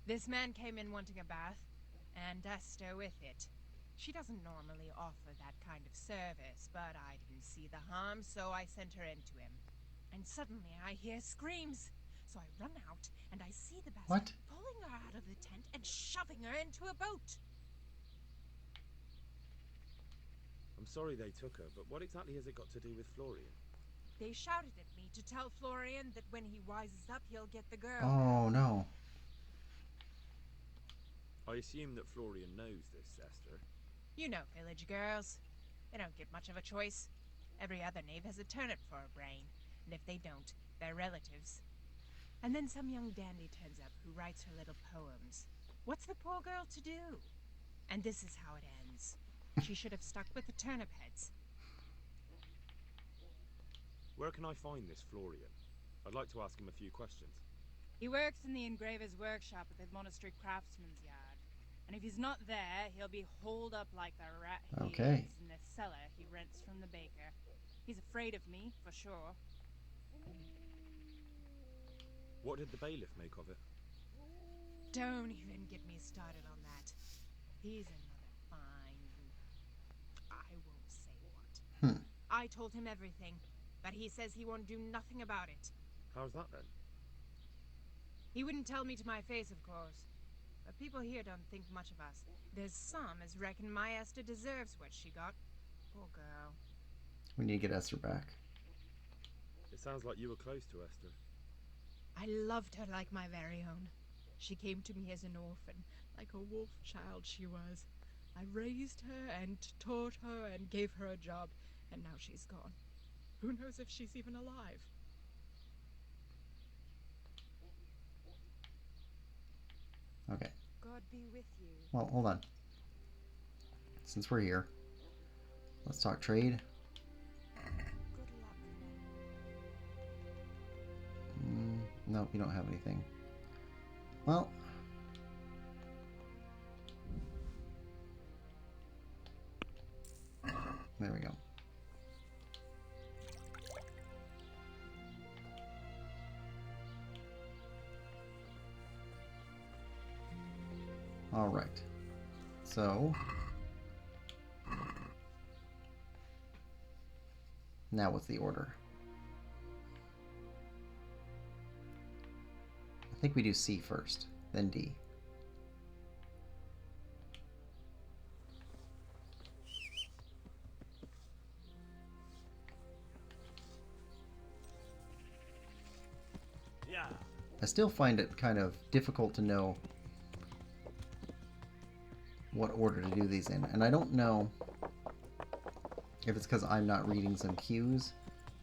This man came in wanting a bath, and Esther with it. She doesn't normally offer that kind of service, but I didn't see the harm, so I sent her in to him. And suddenly I hear screams. So I run out, and I see the bastard pulling her out of the tent and shoving her into a boat. I'm sorry they took her, but what exactly has it got to do with Florian? They shouted at me to tell Florian that when he wises up, he'll get the girl. Oh, no. I assume that Florian knows this, Esther. You know village girls. They don't get much of a choice. Every other knave has a turnip for a brain, and if they don't, they're relatives. And then some young dandy turns up who writes her little poems. What's the poor girl to do? And this is how it ends. She should have stuck with the turnip heads. Where can I find this Florian? I'd like to ask him a few questions. He works in the engraver's workshop at the Monastery craftsman's yard. And if he's not there, he'll be holed up like the rat he is in the cellar he rents from the baker. He's afraid of me, for sure. What did the bailiff make of it? Don't even get me started on that. He's another fine... I won't say what. I told him everything, but he says he won't do nothing about it. How's that then? He wouldn't tell me to my face, of course. but people here don't think much of us. There's some as reckon my Esther deserves what she got. Poor girl. We need to get Esther back. It sounds like you were close to Esther. I loved her like my very own. She came to me as an orphan, like a wolf child she was. I raised her and taught her and gave her a job, and now she's gone. Who knows if she's even alive? Okay. God be with you. Well, hold on. Since we're here, let's talk trade. Good luck then. No, you don't have anything. Well, there we go. All right. So now what's the order? I think we do C first, then D. Yeah. I still find it kind of difficult to know what order to do these in, and I don't know if it's because I'm not reading some cues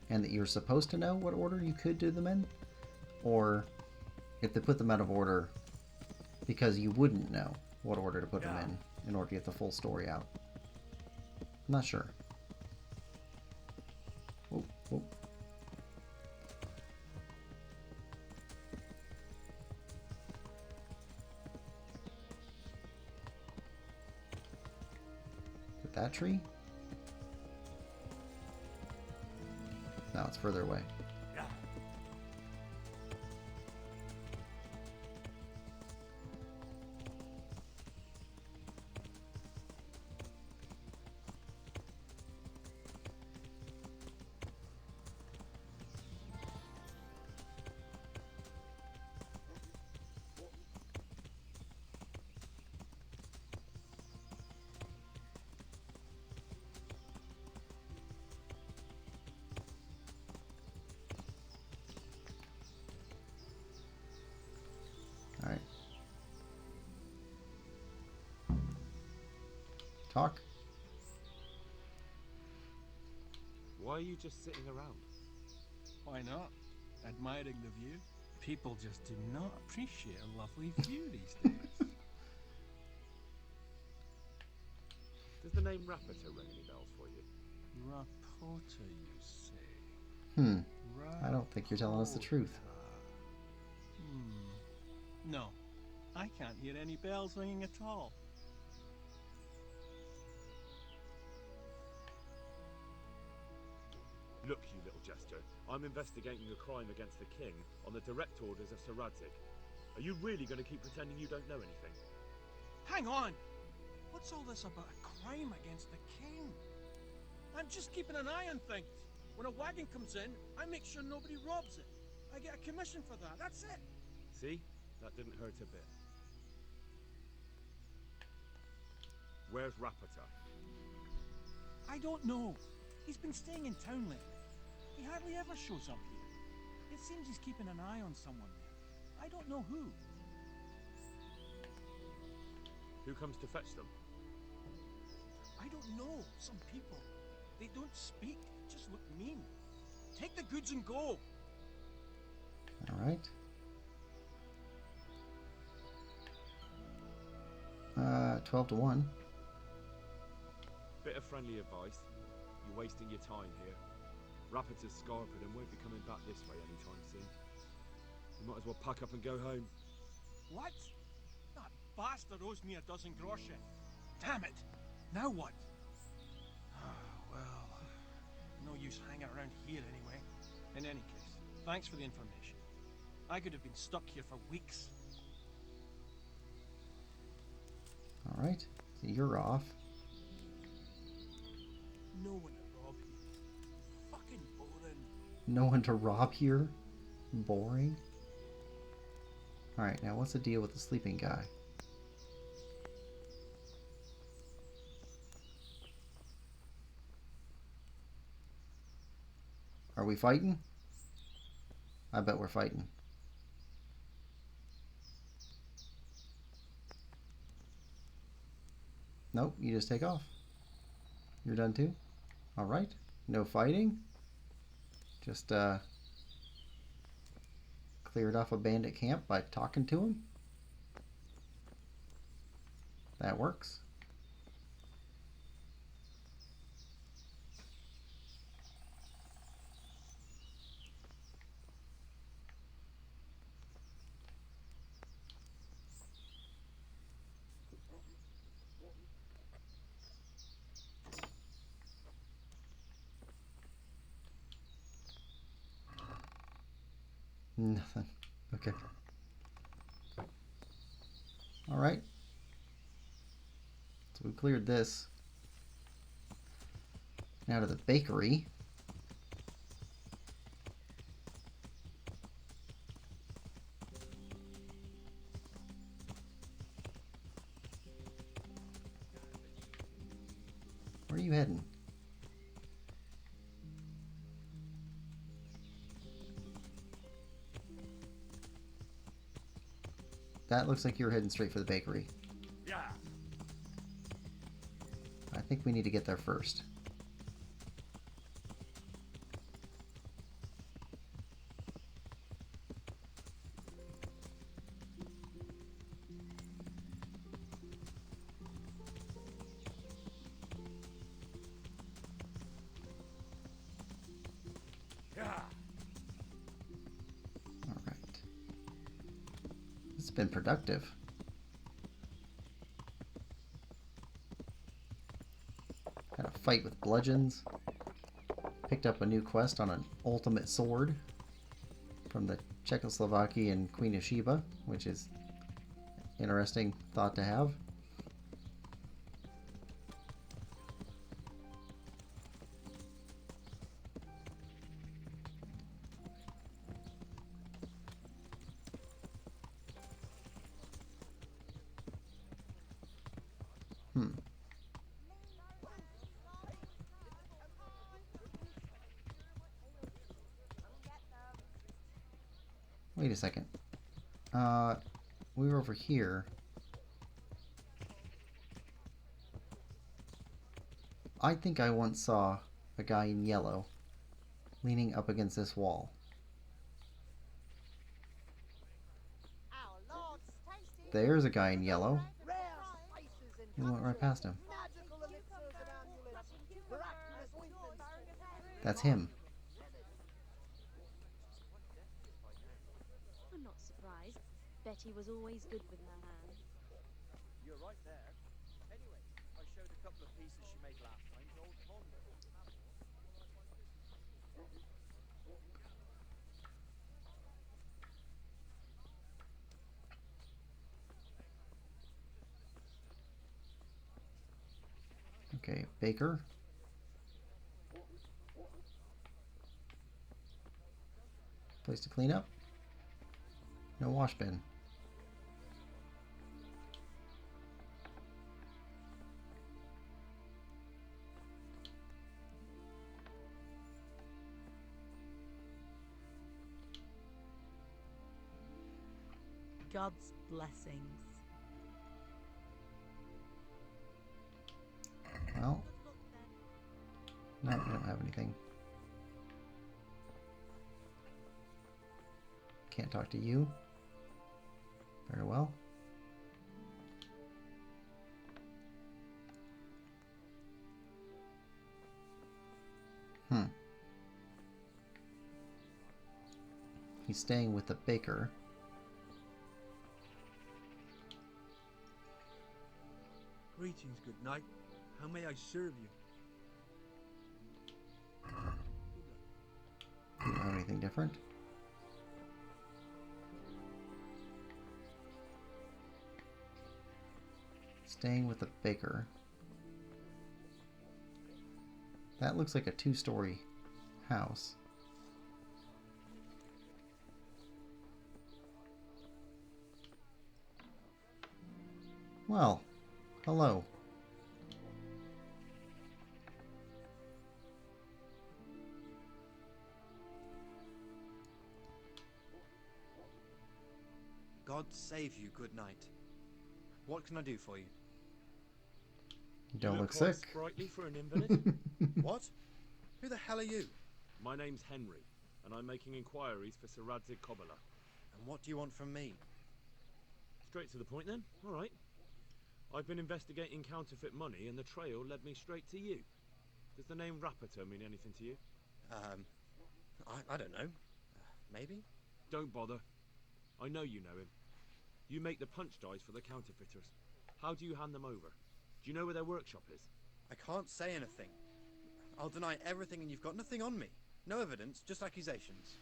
and that you're supposed to know what order you could do them in, or if they put them out of order because you wouldn't know what order to put them in order to get the full story out. I'm not sure. Oh, oh. That tree? No, it's further away. Yeah. Alright. Talk. Why are you just sitting around? Why not? Admiring the view. People just do not appreciate a lovely view these days. Does the name Rapita ring any bells for you? Rapota, you say? I don't think you're telling us the truth. No, I can't hear any bells ringing at all. Look, you little jester, I'm investigating a crime against the king on the direct orders of Sir Radzig. Are you really going to keep pretending you don't know anything? Hang on! What's all this about a crime against the king? I'm just keeping an eye on things. When a wagon comes in, I make sure nobody robs it. I get a commission for that, that's it. See? That didn't hurt a bit. Where's Rapita? I don't know. He's been staying in town lately. He hardly ever shows up here. It seems he's keeping an eye on someone there. I don't know who. Who comes to fetch them? I don't know. Some people. They don't speak, just look mean. Take the goods and go. Alright. 12 to 1. Bit of friendly advice. You're wasting your time here. Rapita's scarpered and won't be coming back this way anytime soon. You might as well pack up and go home. What? That bastard owes me a dozen groschen. Damn it! Now what? Well, no use hanging around here anyway. In any case, thanks for the information. I could have been stuck here for weeks. Alright, so you're off. No one to rob here. Fucking boring. No one to rob here? Boring. Alright, now what's the deal with the sleeping guy? Are we fighting? I bet we're fighting. Nope, you just take off. You're done too? Alright. No fighting. Just cleared off a bandit camp by talking to him. That works. Nothing. Okay. Alright. So we cleared this. Now to the bakery. Where are you heading? That looks like you're heading straight for the bakery. Yeah. I think we need to get there first. It's been productive. Had a fight with bludgeons. Picked up a new quest on an ultimate sword from the Czechoslovakian Queen of Sheba, which is interesting thought to have. Wait a second. We were over here. I think I once saw a guy in yellow leaning up against this wall. There's a guy in yellow. We went right past him. That's him. I'm not surprised. Betty was always good with her hands. You're right there. Anyway, I showed a couple of pieces she made last time to old Tom. Okay, baker. Place to clean up. No wash bin. God's blessings. Well, no, we don't have anything. Can't talk to you. Very well. He's staying with the baker. Greetings, good night. How may I serve you? You don't have anything different? Staying with the baker. That looks like a two-story house. Well, hello. God save you, good knight. What can I do for you? You don't look quite sick. sprightly for an invalid. What? Who the hell are you? My name's Henry, and I'm making inquiries for Sir Radzig Kobyla. And what do you want from me? Straight to the point then? Alright. I've been investigating counterfeit money, and the trail led me straight to you. Does the name Rappator mean anything to you? I don't know. Maybe? Don't bother. I know you know him. You make the punch dice for the counterfeiters. How do you hand them over? Do you know where their workshop is? I can't say anything. I'll deny everything and you've got nothing on me. No evidence, just accusations.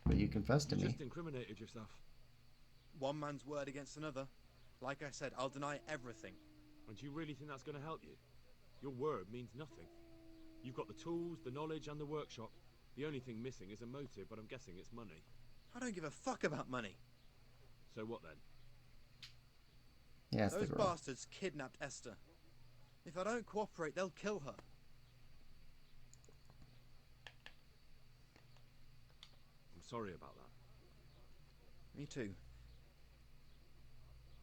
But you confessed to You me. just incriminated yourself. One man's word against another. Like I said, I'll deny everything. And do you really think that's going to help you? Your word means nothing. You've got the tools, the knowledge, and the workshop. The only thing missing is a motive, but I'm guessing it's money. I don't give a fuck about money. So what then? Yeah, it's Those the girl. bastards kidnapped Esther. If I don't cooperate, they'll kill her. I'm sorry about that. Me too.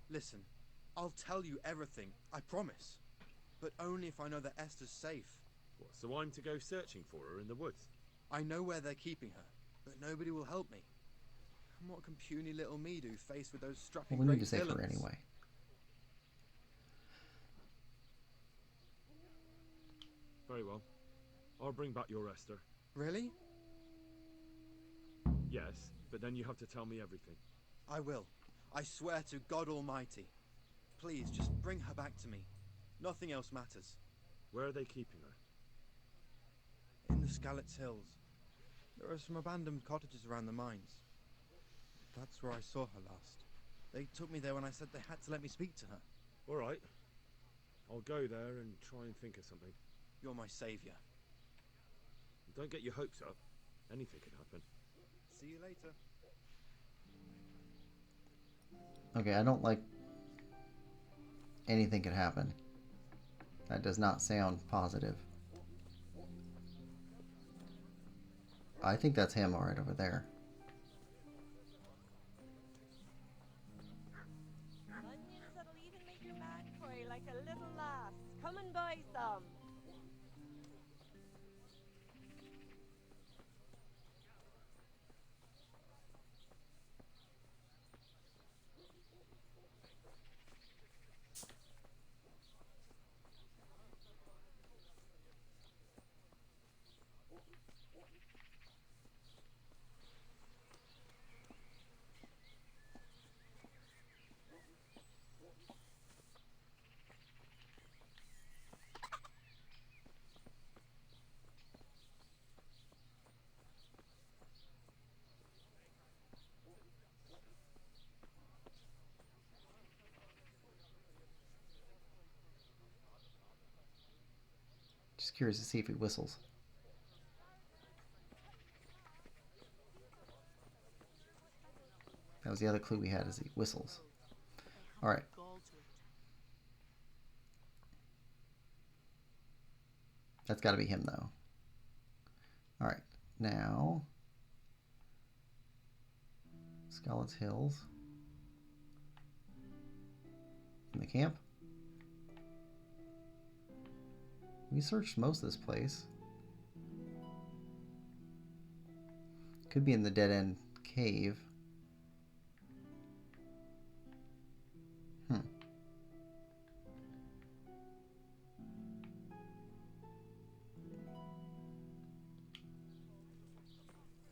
Listen, I'll tell you everything, I promise. But only if I know that Esther's safe. What, so I'm to go searching for her in the woods? I know where they're keeping her, but nobody will help me. And what can puny little me do faced with those strapping Well, we need great to save her villains? anyway. Very well. I'll bring back your Esther. Really? Yes, but then you have to tell me everything. I will. I swear to God Almighty. Please, just bring her back to me. Nothing else matters. Where are they keeping her? In the Skalitz Hills. There are some abandoned cottages around the mines. That's where I saw her last. They took me there when I said they had to let me speak to her. All right. I'll go there and try and think of something. You're my savior. Don't get your hopes up. Anything can happen. See you later. Okay, I don't like anything could happen. That does not sound positive. I think that's him all right over there. Onions that'll even make your man cry like a little lass. Come and buy some. Just curious to see if he whistles. That was the other clue we had, is he whistles. Alright. That's got to be him, though. Alright, now... Skalitz Hills. In the camp. We searched most of this place. Could be in the dead-end cave.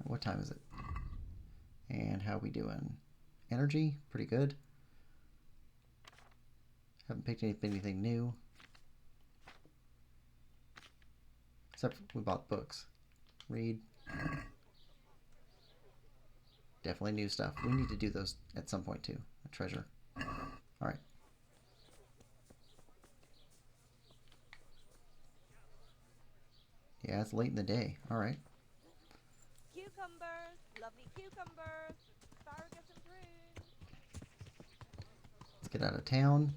What time is it? And how we doing? Energy? Pretty good. Haven't picked anything new. Except for we bought books. Read. Definitely new stuff. We need to do those at some point too. A treasure. Alright. Yeah, it's late in the day. Alright. Cucumbers, lovely cucumbers, asparagus and prunes. Let's get out of town.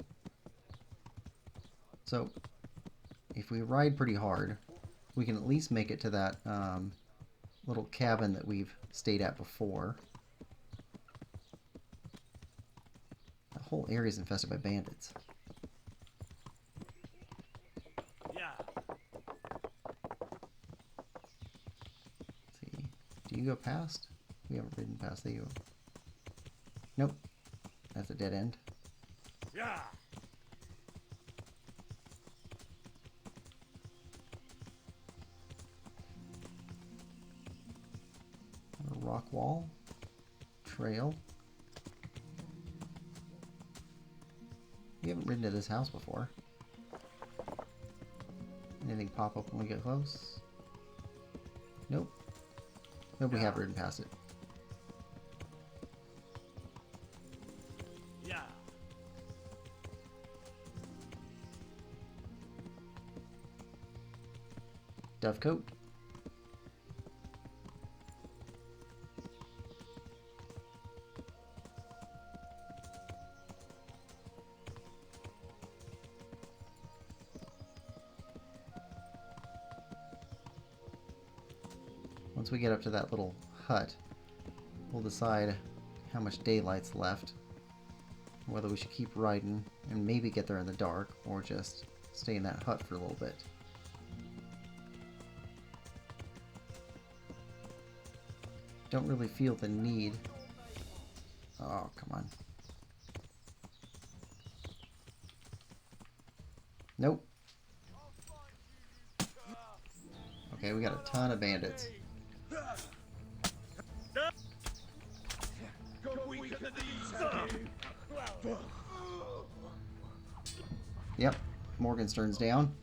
So, if we ride pretty hard, we can at least make it to that little cabin that we've stayed at before. The whole area is infested by bandits. Yeah. Let's see. Do you go past? We haven't ridden past you. Nope. That's a dead end. Yeah. A rock wall. Trail. We haven't ridden to this house before. Anything pop up when we get close? Nope. Nope, we have ridden past it. Yeah. Dovecote. Once we get up to that little hut, we'll decide how much daylight's left, whether we should keep riding and maybe get there in the dark, or just stay in that hut for a little bit. Don't really feel the need. Oh, come on. Nope. Okay, we got a ton of bandits. Yep, Morgenstern's down.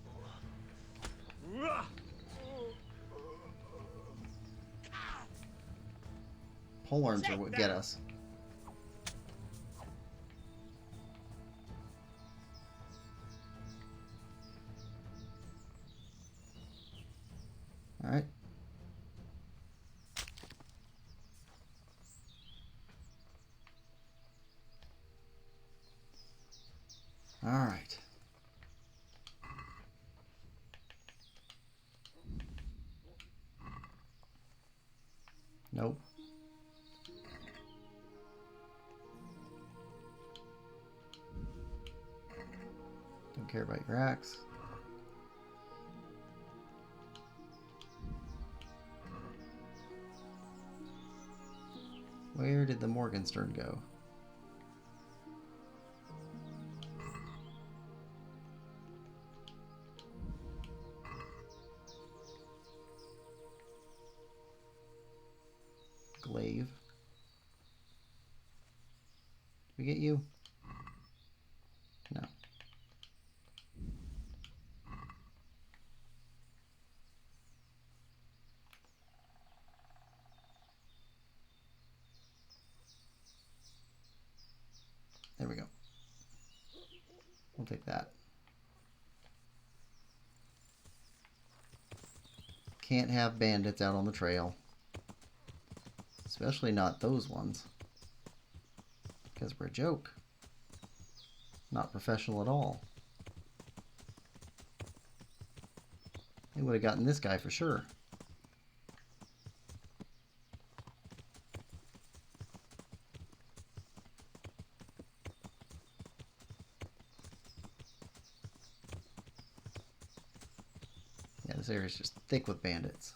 Polearms are what get us. Alright. Alright. Nope. Don't care about your axe. Where did the Morgenstern go? Glaive. Did we get you? No. There we go. We'll take that. Can't have bandits out on the trail. Especially not those ones. Because we're a joke. Not professional at all. They would have gotten this guy for sure. Yeah, this area is just thick with bandits.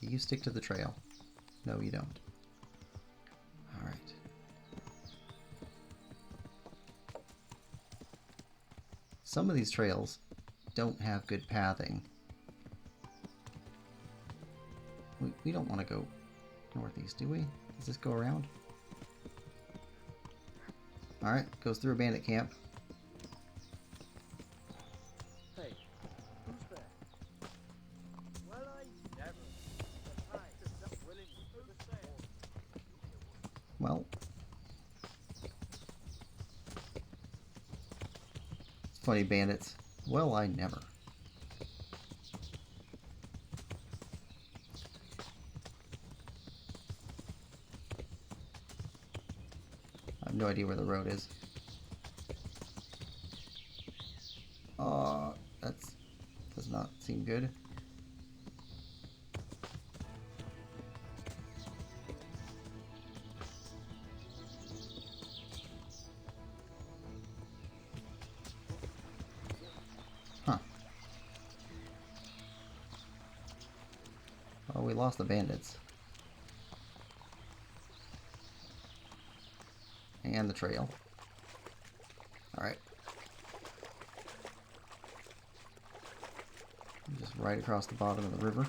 Do you stick to the trail? No, you don't. Alright. Some of these trails don't have good pathing. We don't want to go northeast, do we? Does this go around? Alright, goes through a bandit camp. Hey, who's there? Well, I never. But I am not willing to the same. Well, funny bandits. Well, I never. I have no idea where the road is. does not seem good. Huh. Oh, we lost the bandits. And the trail. Alright. Just right across the bottom of the river.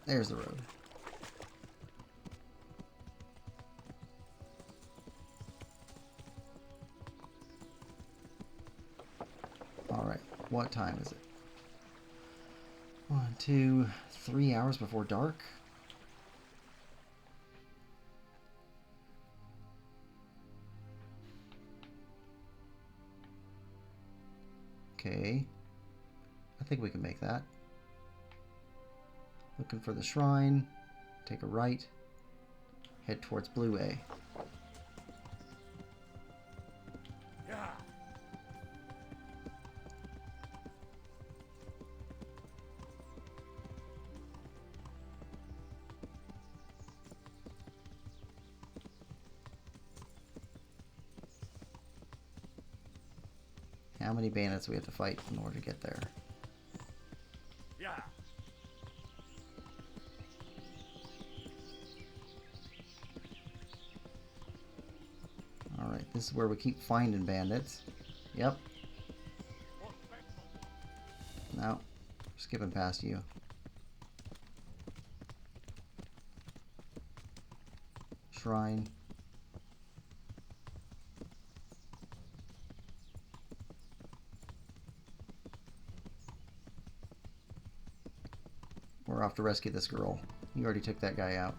There's the road. Alright, what time is it? 1, 2, 3 hours before dark. Okay. I think we can make that. Looking for the shrine. Take a right. Head towards Blue A. Yeah. How many bandits do we have to fight in order to get there? Yeah. Alright, this is where we keep finding bandits. Yep. No, skipping past you. Shrine. We're off to rescue this girl. You already took that guy out.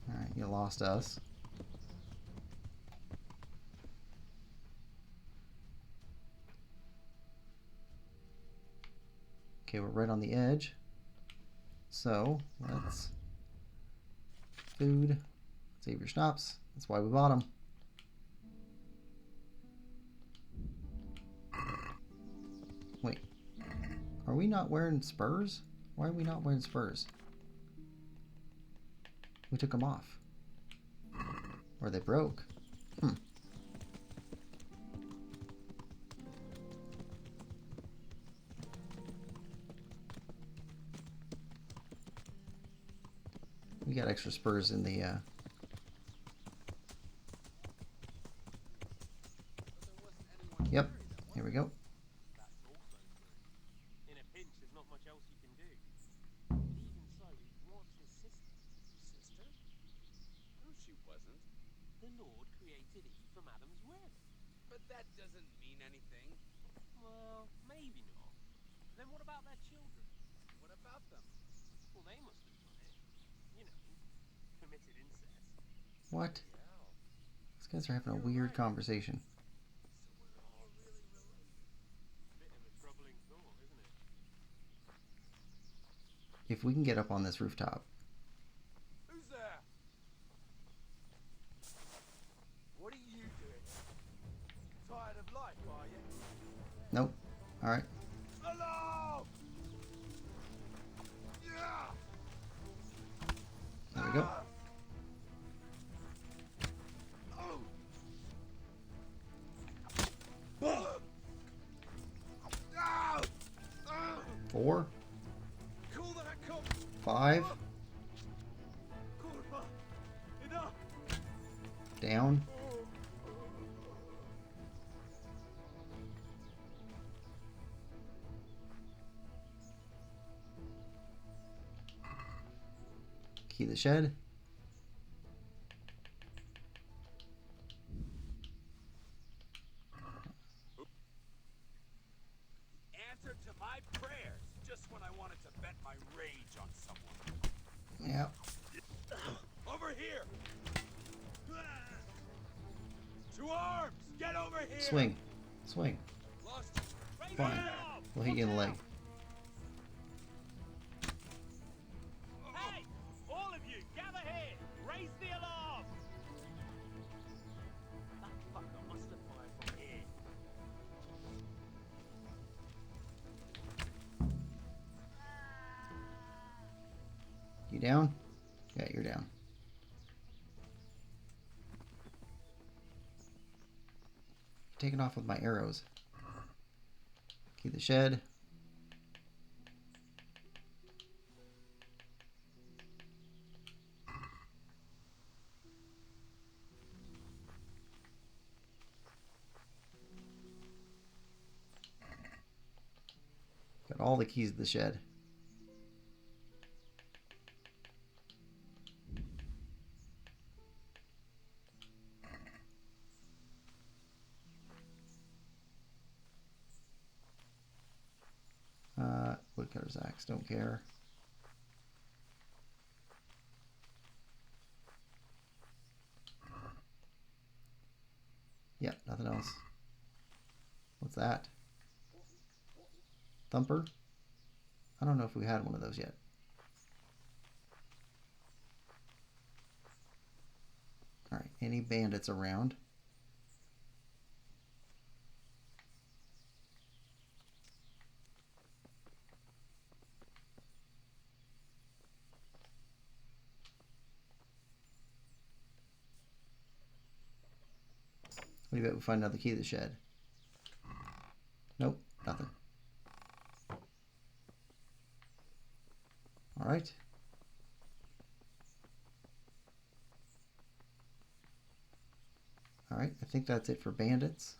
Alright, you lost us. Okay, we're right on the edge. So, let's... Food. Save your schnapps. That's why we bought them. Wait. Are we not wearing spurs? Why are we not wearing spurs? We took them off. Or they broke. Hmm. We got extra spurs in the Yep. Here we go. In a pinch, there's not much else you can do. But even so, what's his sister? Sister? No, she wasn't. The Lord created Eve from Adam's rib. But that doesn't mean anything. Well, maybe not. Then what about their children? What about them? Well, they must have done it. You know, committed incest. What? These guys are having a weird conversation. If we can get up on this rooftop. Who's there? What are you doing? Tired of life, are you? Nope. Alright. Hello! Yeah! There we go. Four. 5. Down. Key the shed. Answer to my prayers just when I wanted to vent my rage on someone. Yeah. Over here! To arms! Get over here! Swing. Swing. Lost. Fine. We'll hit you in the leg. Hey! You down? Yeah, you're down. Taking off with my arrows. Key the shed. Got all the keys to the shed. Woodcutter's axe, don't care. Yep, nothing else. What's that? Thumper? I don't know if we had one of those yet. Alright, any bandits around? What do you bet we find another key to the shed? Nope, nothing. Alright. Alright, I think that's it for bandits.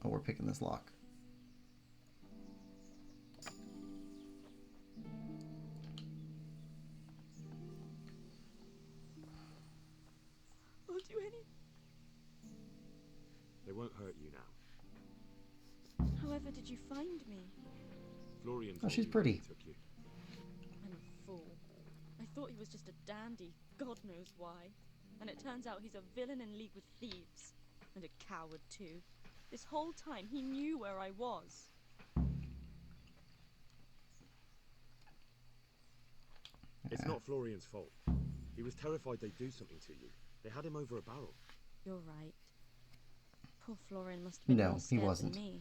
Oh, we're picking this lock. I'll do any. They won't hurt you now. However did you find me? Florian Oh, told she's me pretty. when he took you. I'm a fool. I thought he was just a dandy, God knows why. And it turns out he's a villain in league with thieves. And a coward too. This whole time he knew where I was. It's not Florian's fault. He was terrified they'd do something to you. They had him over a barrel. You're right. Poor Florian must have been No, more he scared wasn't. than me.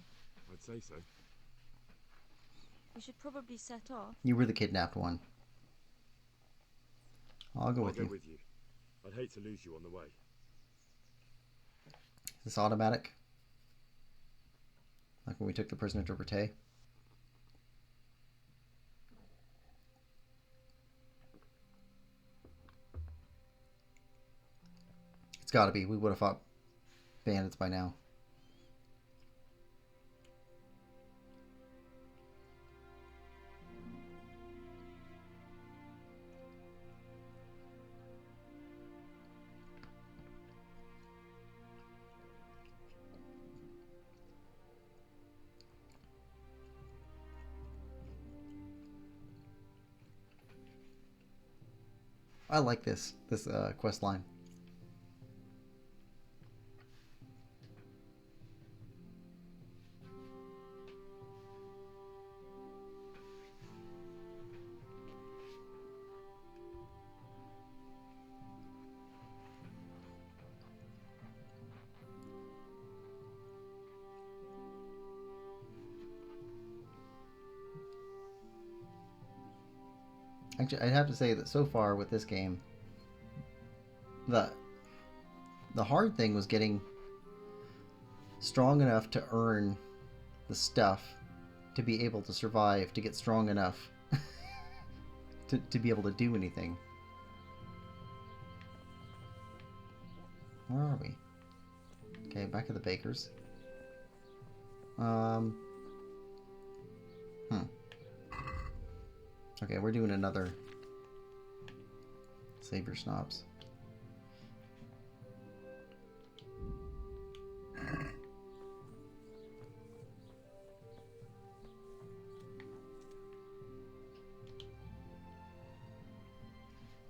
I'd say so. We should probably set off. You were the kidnapped one. I'll go I'll with go you. with you. I'd hate to lose you on the way. Is this automatic? Like when we took the prisoner to Brete? It's gotta be. We would have fought bandits by now. I like this quest line. Actually, I'd have to say that so far with this game, the hard thing was getting strong enough to earn the stuff to be able to survive, to get strong enough to be able to do anything. Where are we? Okay, back to the bakers. Okay, we're doing another Saber Snobs.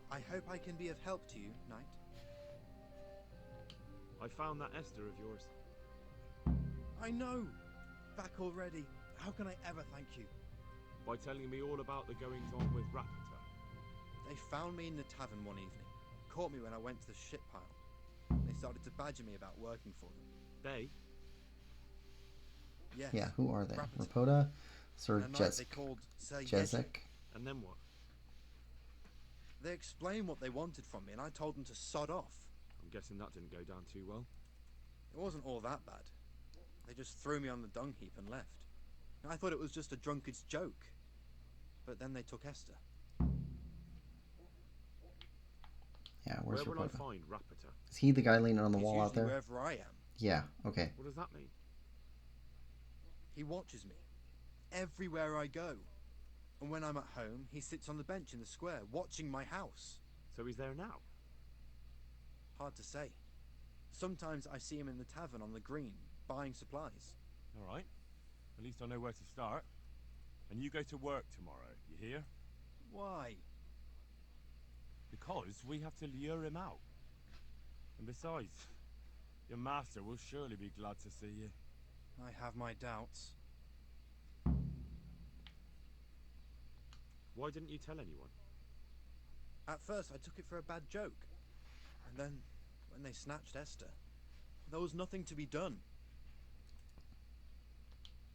I hope I can be of help to you, Knight. I found that Esther of yours. I know! Back already. How can I ever thank you? By telling me all about the goings-on with Rapita. They found me in the tavern one evening. Caught me when I went to the ship pile. They started to badger me about working for them. They? Yes. Yeah, who are they? Rapita. Rapoda, Sir And a knight they Jezek. called Sir Jezek. And then what? They explained what they wanted from me, and I told them to sod off. I'm guessing that didn't go down too well. It wasn't all that bad. They just threw me on the dung heap and left. I thought it was just a drunkard's joke. But then they took Esther. Yeah, where's Where will I Rapoda? find Rapita? Is he the guy leaning on the He's wall out usually there? wherever I am. Yeah, okay. What does that mean? He watches me. Everywhere I go. And when I'm at home, he sits on the bench in the square, watching my house. So he's there now? Hard to say. Sometimes I see him in the tavern on the green, buying supplies. Alright. At least I know where to start. And you go to work tomorrow, you hear? Why? Because we have to lure him out. And besides, your master will surely be glad to see you. I have my doubts. Why didn't you tell anyone? At first I took it for a bad joke. And then, when they snatched Esther, there was nothing to be done.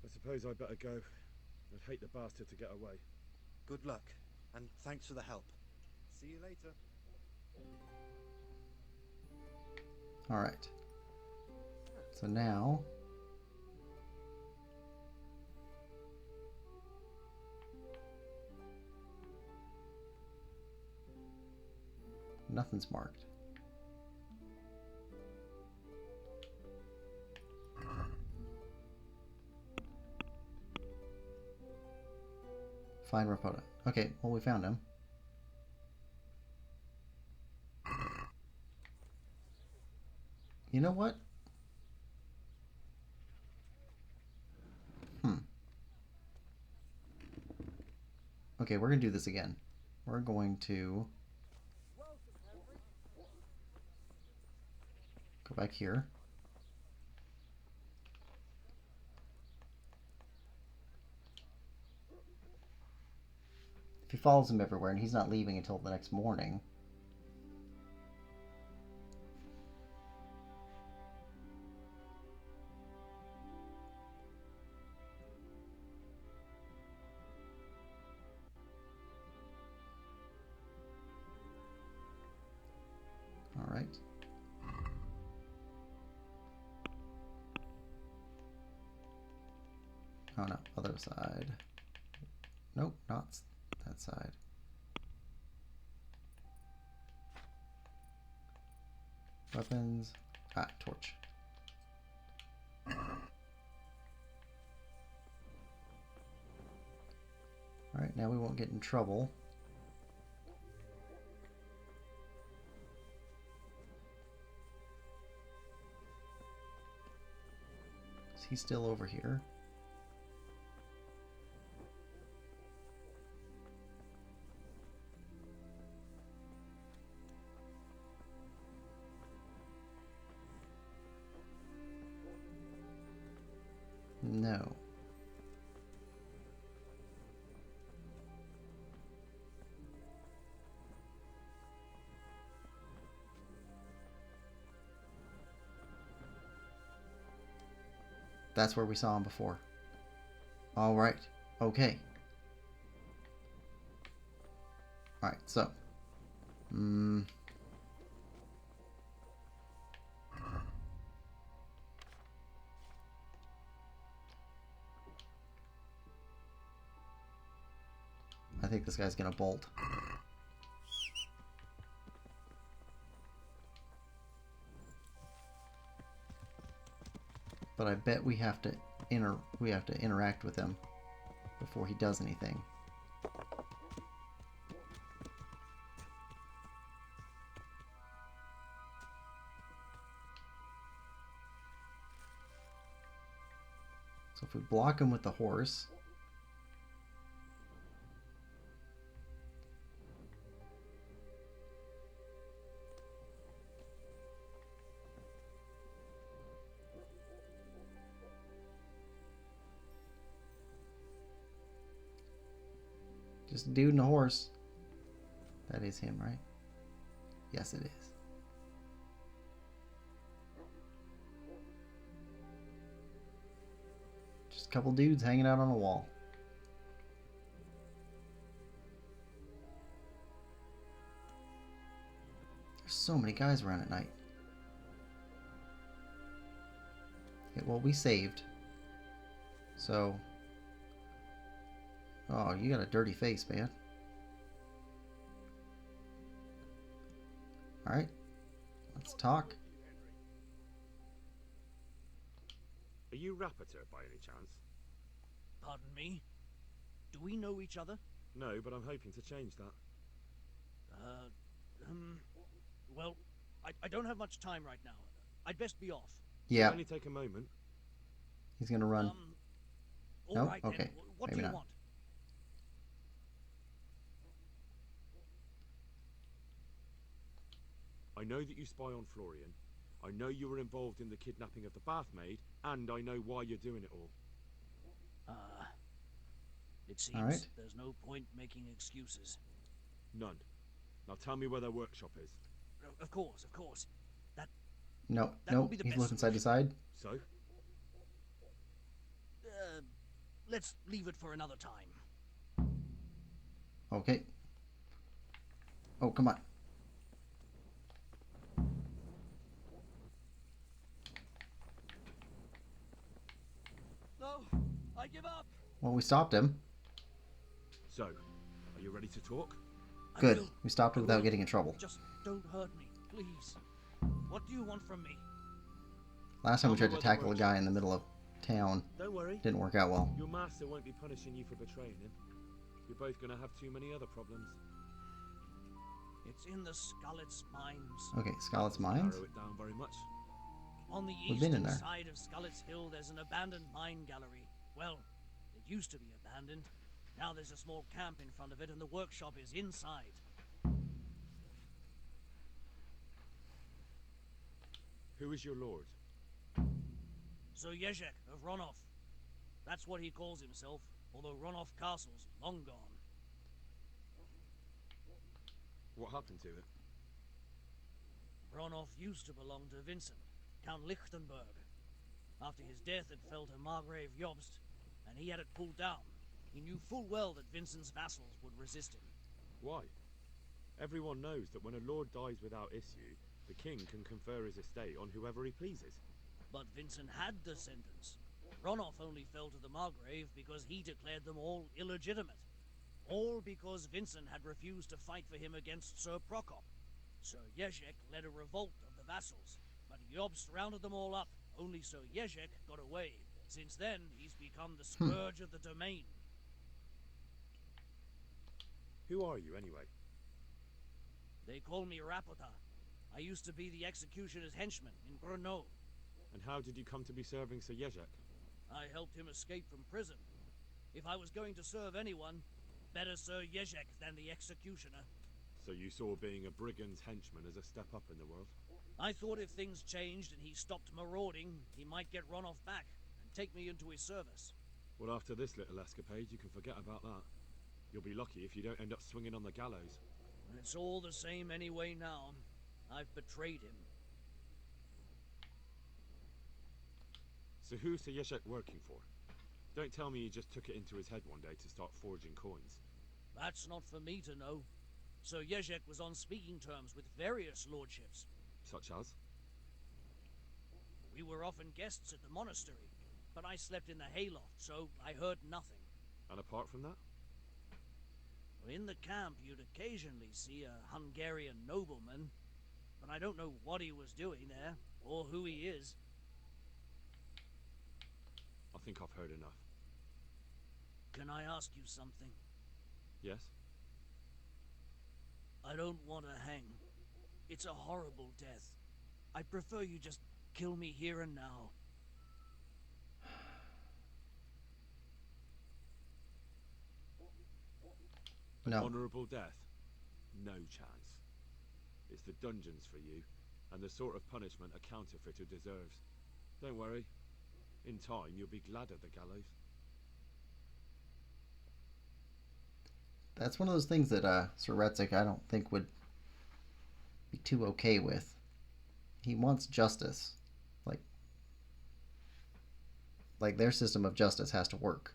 I suppose I better go. I'd hate the bastard to get away. Good luck, and thanks for the help. See you later. Alright. So now... nothing's marked. Find Rapoda. Okay, well we found him. You know what? Okay, we're gonna do this again. We're going to go back here. If he follows him everywhere and he's not leaving until the next morning. All right. Oh no, other side. Nope, not that side. Weapons. Ah, torch. Alright, now we won't get in trouble. Is he still over here? No. That's where we saw him before. All right. Okay. All right. So. I think this guy's gonna bolt. But I bet we have to interact with him before he does anything. So if we block him with the horse, just a dude and a horse. That is him, right? Yes, it is. Just a couple dudes hanging out on a wall. There's so many guys around at night. Yeah, well, we saved. So... Oh, you got a dirty face, man. Alright. Let's talk. Are you Rappator by any chance? Pardon me? Do we know each other? No, but I'm hoping to change that. Well, I don't have much time right now. I'd best be off. Yeah. It'll only take a moment. He's gonna run. No? Right, Okay. then. What Maybe do you not. want? I know that you spy on Florian. I know you were involved in the kidnapping of the bath maid, and I know why you're doing it all. It seems Alright. there's no point making excuses. None. Now tell me where their workshop is. Of course, of course. No, That will nope. be the He's best looking side to side. So? Let's leave it for another time. Okay. Oh, come on. No, I give up. Well, we stopped him. So, are you ready to talk? Good. We stopped him without getting in trouble. Just don't hurt me, please. What do you want from me? Last time we tried to tackle a guy in the middle of town. Don't worry. Didn't work out well. Your master won't be punishing you for betraying him. You're both going to have too many other problems. It's in the Skullet's mines. Okay, Scarlet's Mines? Narrow it down very much. On the We've been in eastern there. side of Skullet's Hill, there's an abandoned mine gallery. Well, it used to be abandoned. Now there's a small camp in front of it, and the workshop is inside. Who is your lord? Sir Jezek of Ronov. That's what he calls himself, although Ronov Castle's long gone. What happened to it? Ronov used to belong to Vincent, Count Lichtenberg. After his death, it fell to Margrave Jobst, and he had it pulled down. He knew full well that Vincent's vassals would resist him. Why? Everyone knows that when a lord dies without issue, the king can confer his estate on whoever he pleases. But Vincent had descendants. Ronov only fell to the Margrave because he declared them all illegitimate. All because Vincent had refused to fight for him against Sir Prokop. Sir Jezek led a revolt of the vassals, but Jobst rounded them all up. Only Sir Jezek got away. Since then, he's become the scourge of the domain. Who are you, anyway? They call me Rapota. I used to be the executioner's henchman in Brno. And how did you come to be serving Sir Jezek? I helped him escape from prison. If I was going to serve anyone, better Sir Jezek than the executioner. So you saw being a brigand's henchman as a step up in the world? I thought if things changed and he stopped marauding, he might get Ronov back and take me into his service. Well, after this little escapade, you can forget about that. You'll be lucky if you don't end up swinging on the gallows. It's all the same anyway now. I've betrayed him. So who's Sir Jezek working for? Don't tell me he just took it into his head one day to start forging coins. That's not for me to know. Sir Jezek was on speaking terms with various lordships. Such as? We were often guests at the monastery, but I slept in the hayloft, so I heard nothing. And apart from that? In the camp, you'd occasionally see a Hungarian nobleman, but I don't know what he was doing there, or who he is. I think I've heard enough. Can I ask you something? Yes? I don't want to hang. It's a horrible death. I prefer you just kill me here and now. No. Honourable death? No chance. It's the dungeons for you, and the sort of punishment a counterfeiter deserves. Don't worry. In time, you'll be glad of the gallows. That's one of those things that Sir Retzik I don't think would be too okay with. He wants justice. like their system of justice has to work.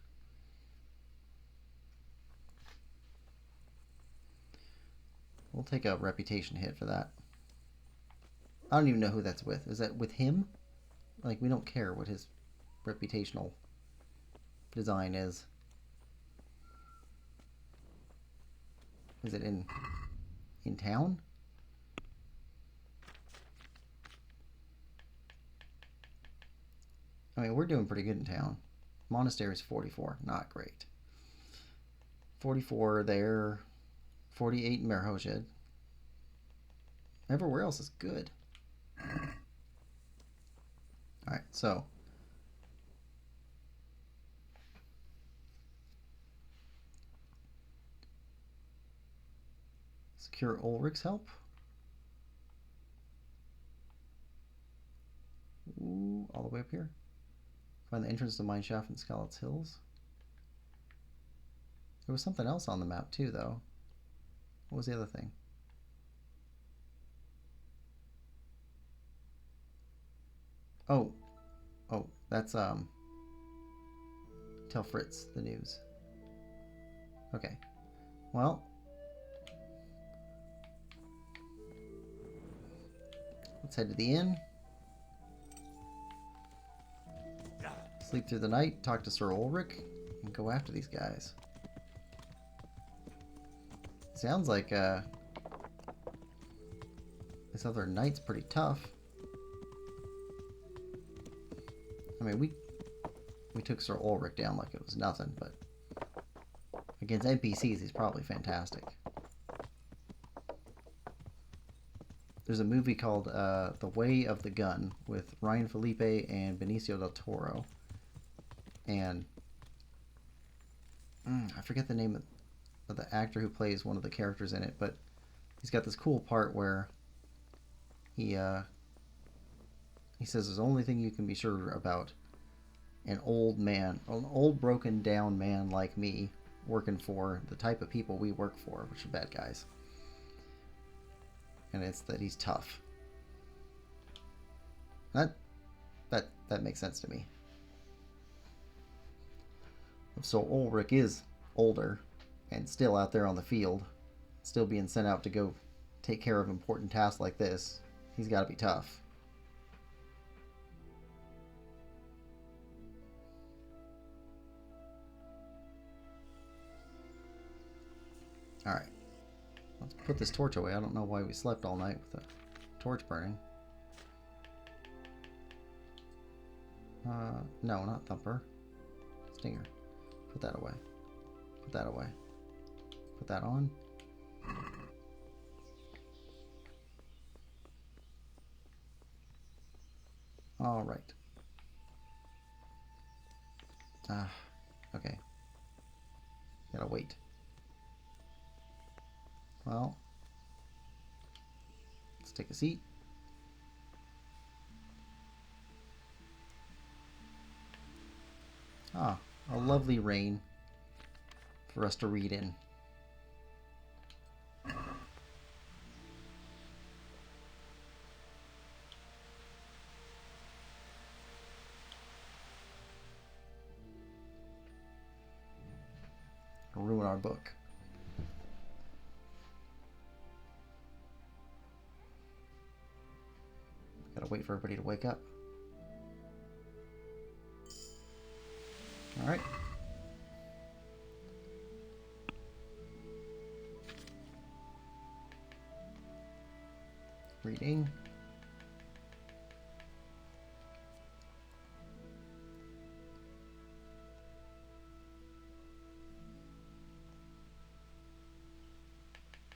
We'll take a reputation hit for that. I don't even know who that's with. Is that with him? Like, we don't care what his reputational design is. Is it in town? I mean, we're doing pretty good in town. Monastery is 44. Not great. 44 there. 48 in Merhojed. Everywhere else is good. Alright, so. Secure Ulrich's help. Ooh, all the way up here. Find the entrance to the mine shaft in Scarlet's Hills. There was something else on the map too, though. What was the other thing? Oh, that's tell Fritz the news. Okay, well, let's head to the inn. Sleep through the night, talk to Sir Ulrich, and go after these guys. Sounds like this other knight's pretty tough. I mean, we took Sir Ulrich down like it was nothing, but against NPCs, he's probably fantastic. There's a movie called The Way of the Gun with Ryan Felipe and Benicio del Toro. And I forget the name of the actor who plays one of the characters in it, but he's got this cool part where he says the only thing you can be sure about an old man, an old broken down man like me working for the type of people we work for, which are bad guys. And it's that he's tough. That makes sense to me. So Ulrich is older and still out there on the field, still being sent out to go take care of important tasks like this. He's got to be tough. Alright. Let's put this torch away. I don't know why we slept all night with the torch burning. No, not Thumper. Stinger. Put that away. Put that away. Put that on. Alright. Okay. Gotta wait. Well, let's take a seat. Ah, a lovely rain for us to read in. Ruin our book. Gotta wait for everybody to wake up. Alright. Reading.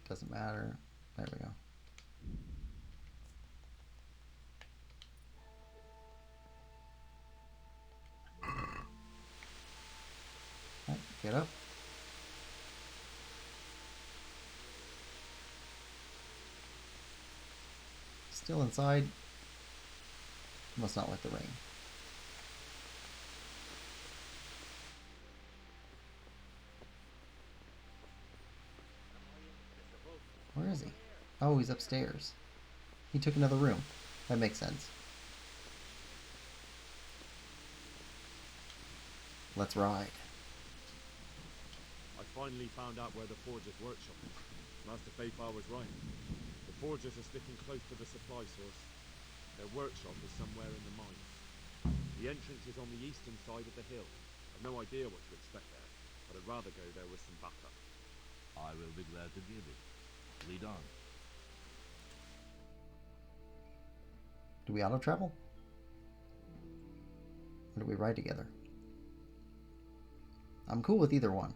Doesn't matter. There we go. Right, get up. Still inside. Must not like the rain. Where is he? Oh, he's upstairs. He took another room. That makes sense. Let's ride. I finally found out where the Forger's workshop is. Master Bayfar was right. The Forgers are sticking close to the supply source. Their workshop is somewhere in the mines. The entrance is on the eastern side of the hill. I've no idea what to expect there, but I'd rather go there with some backup. I will be glad to give it. Lead on. Do we auto travel? Or do we ride together? I'm cool with either one.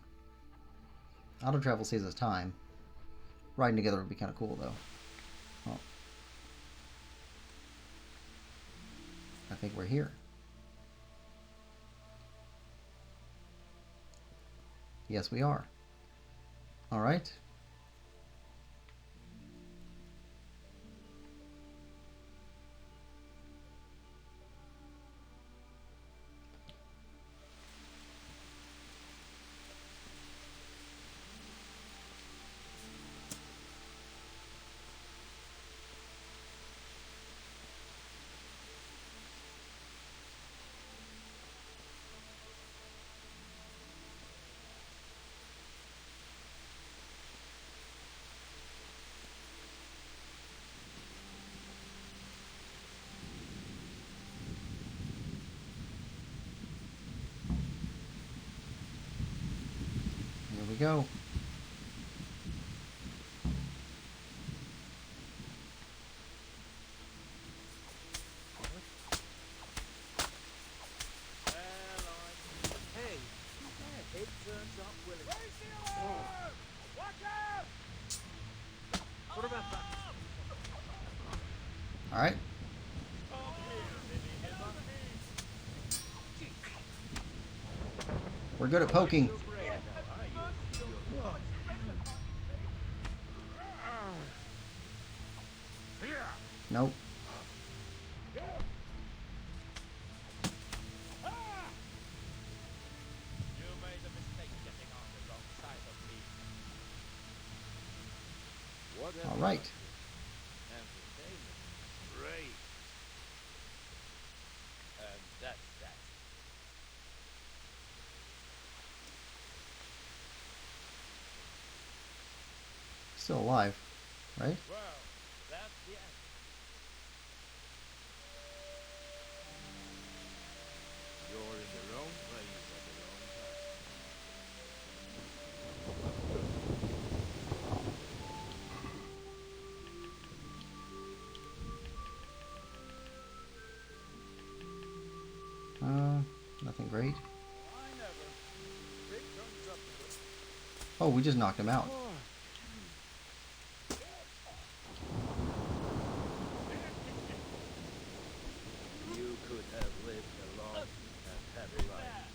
Auto travel saves us time. Riding together would be kind of cool, though. Oh. I think we're here. Yes, we are. All right. Here we go. Hey, it turns up willing. Watch out! What about that? All right. We're good at poking. Nope. You made a mistake getting on the wrong side of me. Whatever. All right. Entertainment. Great. And that's that. Still alive, right? Well, that's the end. You're in the wrong place at the wrong Nothing great. I never. Big thumbs up to it. Oh, we just knocked him out. You could have lived a long and happy life.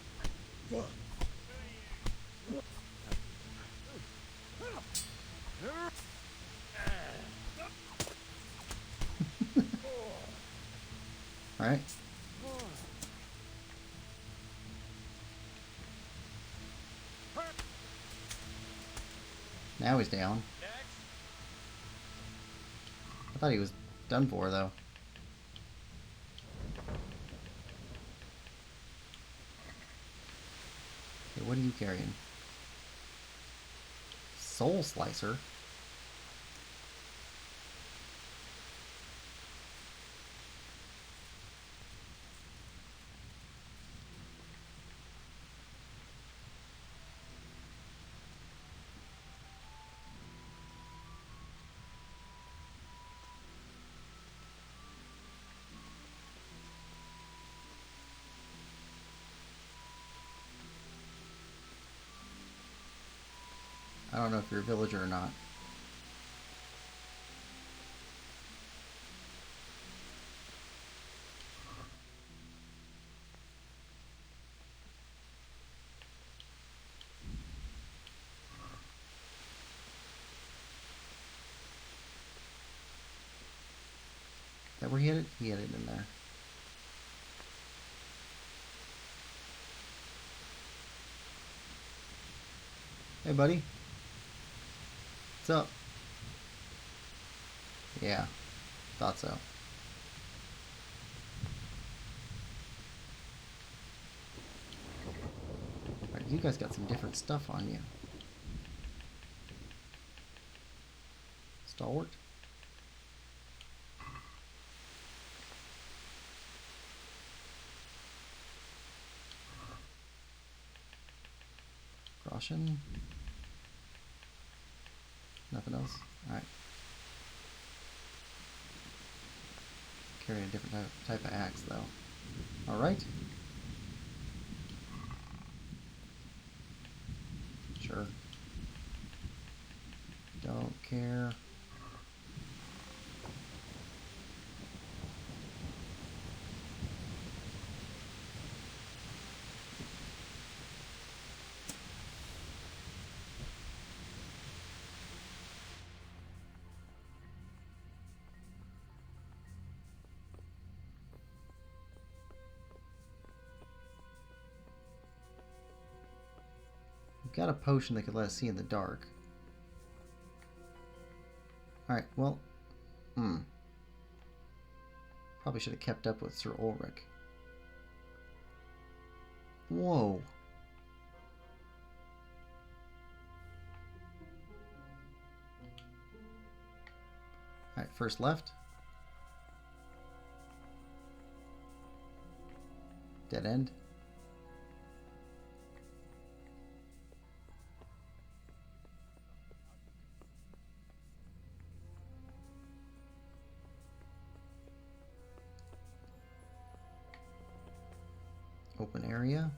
All right. Now he's down. I thought he was done for, though. Okay, what are you carrying? Soul Slicer? I don't know if you're a villager or not. Is that where he had it? He had it in there. Hey, buddy. What's up? Yeah, thought so. You guys got some different stuff on you. Stalwart. Caution. Nothing else? Alright. Carry a different type of axe though. Alright. Sure. Don't care. We've got a potion that could let us see in the dark. Alright, well, probably should have kept up with Sir Ulrich. Whoa. Alright, first left. Dead end. Open area.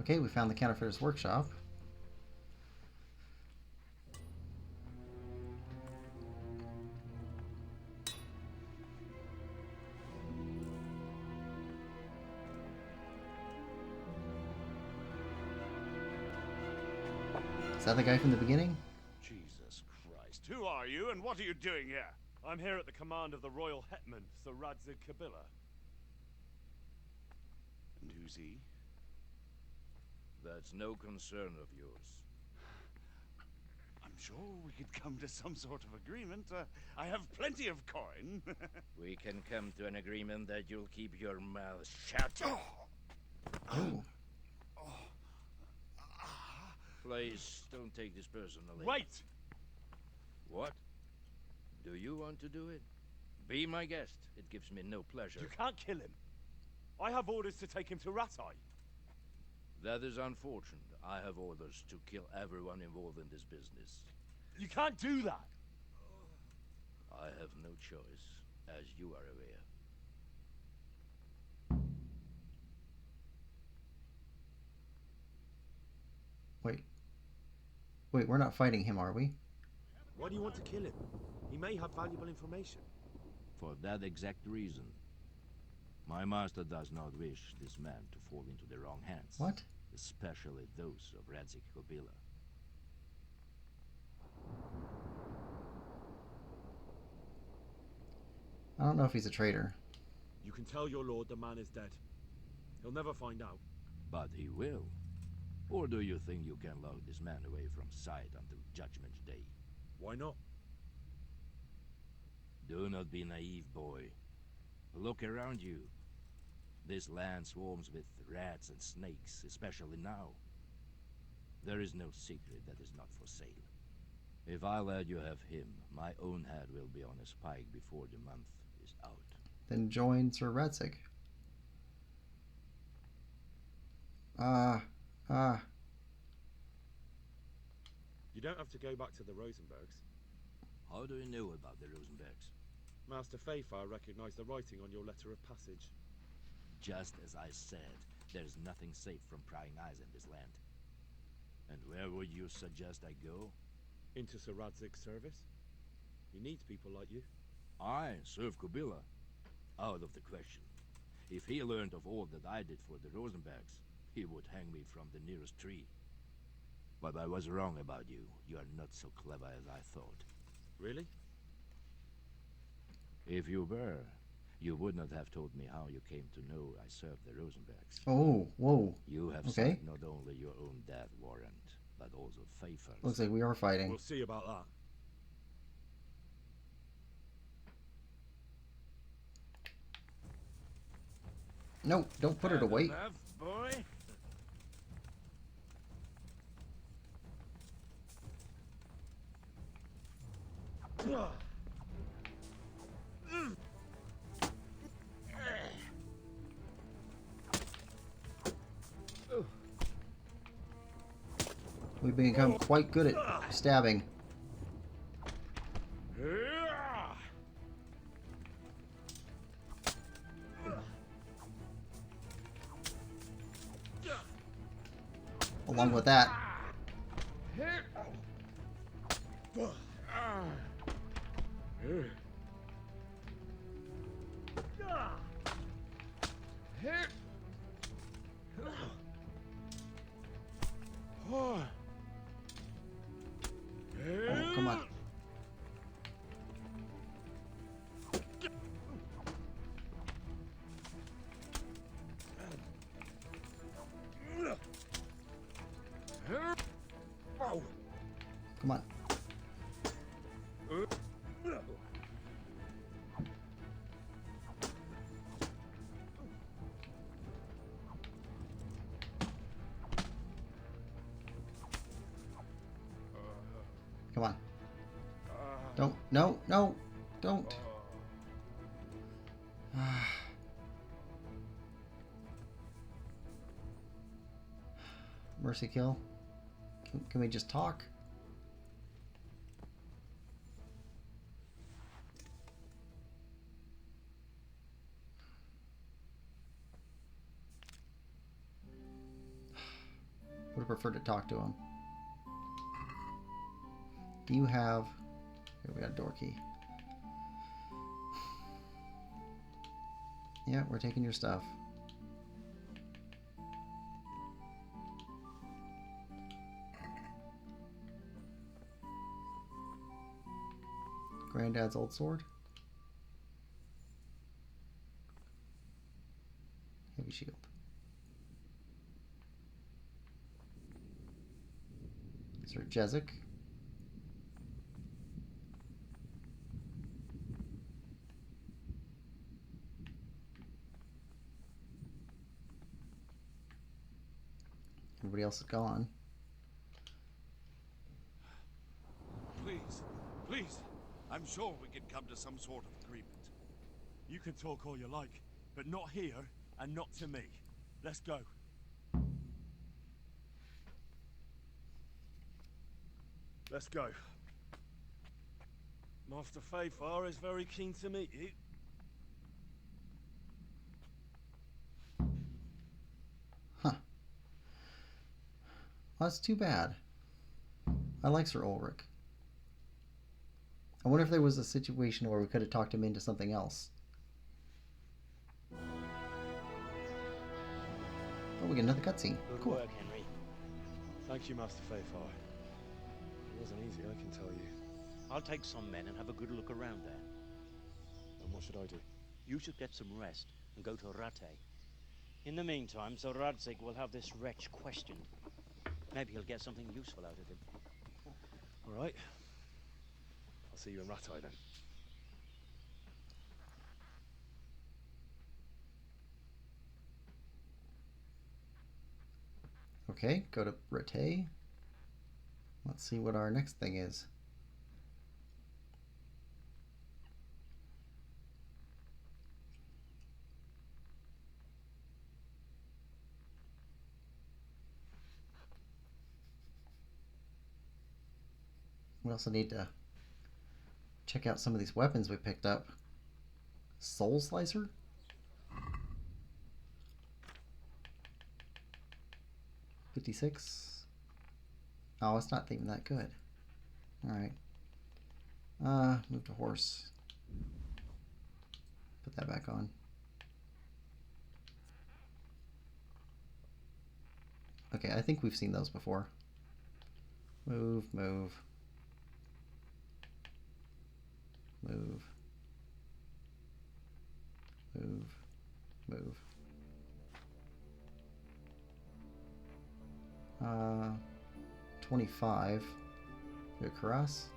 Okay, we found the Counterfeiter's workshop. Is that the guy from the beginning? Jesus Christ. Who are you and what are you doing here? I'm here at the command of the Royal Hetman, Sir Radzig Kabila. And who's he? That's no concern of yours. I'm sure we could come to some sort of agreement. I have plenty of coin. We can come to an agreement that you'll keep your mouth shut. Oh. Please, don't take this personally. Wait! What? Do you want to do it? Be my guest. It gives me no pleasure. You can't kill him. I have orders to take him to Ratai. That is unfortunate. I have orders to kill everyone involved in this business. You can't do that. I have no choice, as you are aware. Wait, we're not fighting him, are we? Why do you want to kill him? He may have valuable information. For that exact reason. My master does not wish this man to fall into the wrong hands. What? Especially those of Radzig Kabila. I don't know if he's a traitor. You can tell your lord the man is dead. He'll never find out. But he will. Or do you think you can lock this man away from sight until Judgment Day? Why not? Do not be naive, boy. Look around you. This land swarms with rats and snakes, especially now. There is no secret that is not for sale. If I let you have him, my own head will be on a spike before the month is out. Then join Sir Radzig. You don't have to go back to the Rosenbergs. How do you know about the Rosenbergs? Master Fayfar recognized the writing on your letter of passage. Just as I said, there's nothing safe from prying eyes in this land. And where would you suggest I go? Into Sir Radzig's service. He needs people like you. I serve Kabila. Out of the question. If he learned of all that I did for the Rosenbergs, he would hang me from the nearest tree. But I was wrong about you. You are not so clever as I thought. Really? If you were, you would not have told me how you came to know I served the Rosenbergs. Oh, whoa. You have Okay. signed not only your own death warrant, but also Fayfar's. Looks like we are fighting. We'll see about that. No, don't put it away. Enough, boy. We've become quite good at stabbing. Along with that. Oh, come on. Come on. Come on. Don't. No, no. Don't. Mercy kill. Can we just talk? Would have preferred to talk to him. Do you have... Here, we got a door key. Yeah, we're taking your stuff. Granddad's old sword. Heavy shield. Sir Jezik. Everybody else is gone. Please, please. I'm sure we can come to some sort of agreement. You can talk all you like, but not here and not to me. Let's go. Let's go. Master Fayfar is very keen to meet you. Huh. Well, that's too bad. I like Sir Ulrich. I wonder if there was a situation where we could have talked him into something else. Oh, we get another cutscene. Good Cool. work, Henry. Thank you, Master Fayfar. It wasn't easy, I can tell you. I'll take some men and have a good look around there. And what should I do? You should get some rest and go to Rattay. In the meantime, Sir Radzig will have this wretch questioned. Maybe he'll get something useful out of him. All right. I'll see you in Rattay then. Okay, go to Rattay. Let's see what our next thing is. We also need to check out some of these weapons we picked up. Soul Slicer? $56. Oh, it's not even that good. Alright. Move to horse. Put that back on. Okay, I think we've seen those before. Move, move. Move. Move. Move. 25. Go across.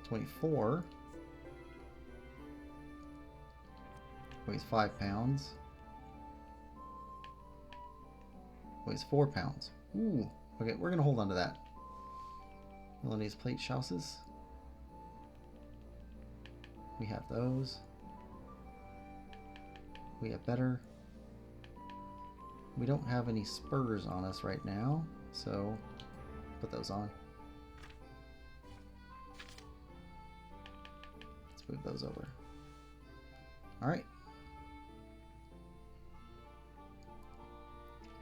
24. Weighs 5 pounds. Weighs 4 pounds. Ooh. Okay, we're gonna hold on to that. Milanese plate chausses. We have those. We have better. We don't have any spurs on us right now, so put those on. Let's move those over. Alright.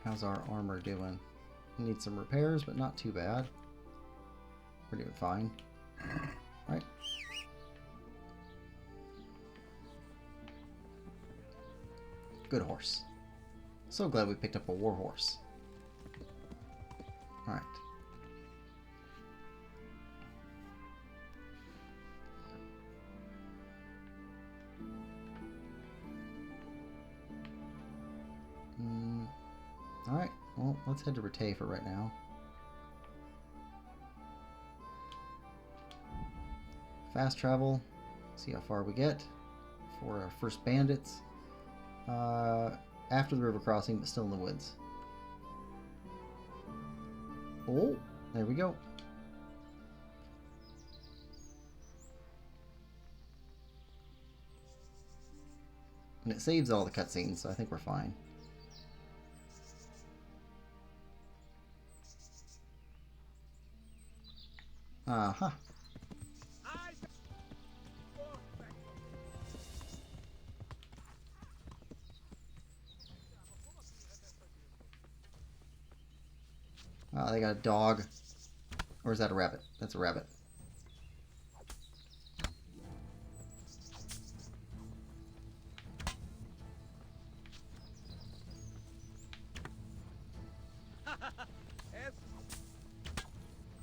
How's our armor doing? Need some repairs, but not too bad. We're doing fine. Alright. Good horse. So glad we picked up a war horse. Alright. Alright, well, let's head to Rete for right now. Fast travel, see how far we get for our first bandits. After the river crossing, but still in the woods. Oh, there we go. And it saves all the cutscenes, so I think we're fine. Uh-huh. They got a dog. Or is that a rabbit? That's a rabbit.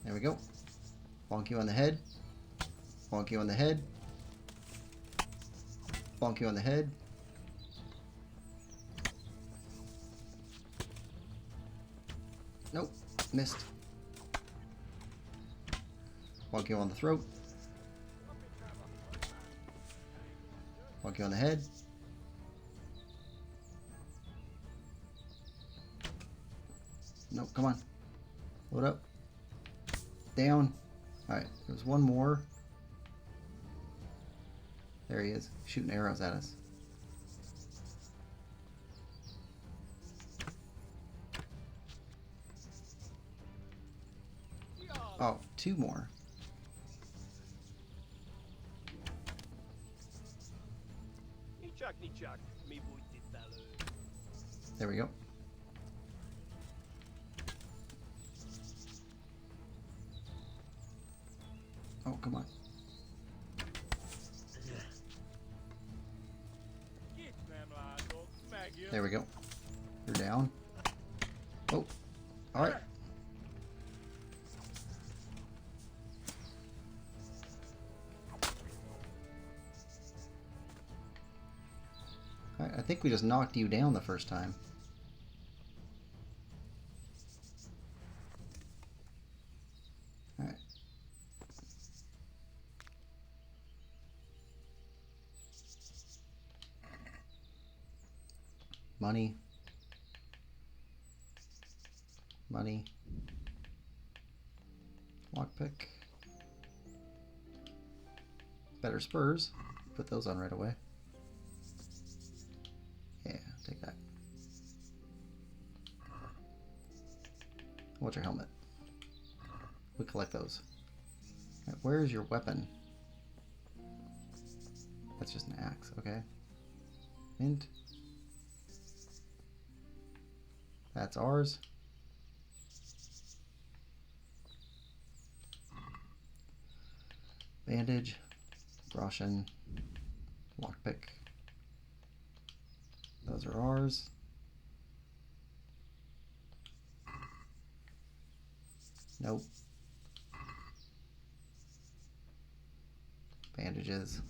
There we go. Bonk you on the head. Bonk you on the head. Bonk you on the head. Nope. Missed. Bonk you on the throat. Bonk you on the head. Nope, come on. Load up. Down. Alright, there's one more. There he is, shooting arrows at us. Oh, two more. There we go. Oh, come on. There we go. You're down. Oh, alright. I think we just knocked you down the first time. Alright. Money. Money. Lockpick. Better spurs. Put those on right away. Yeah, take that. What's your helmet? We collect those. Right, where is your weapon? That's just an axe, okay. Mint. That's ours. Bandage. Groschen. Lockpick. Those are ours. Nope. Bandages.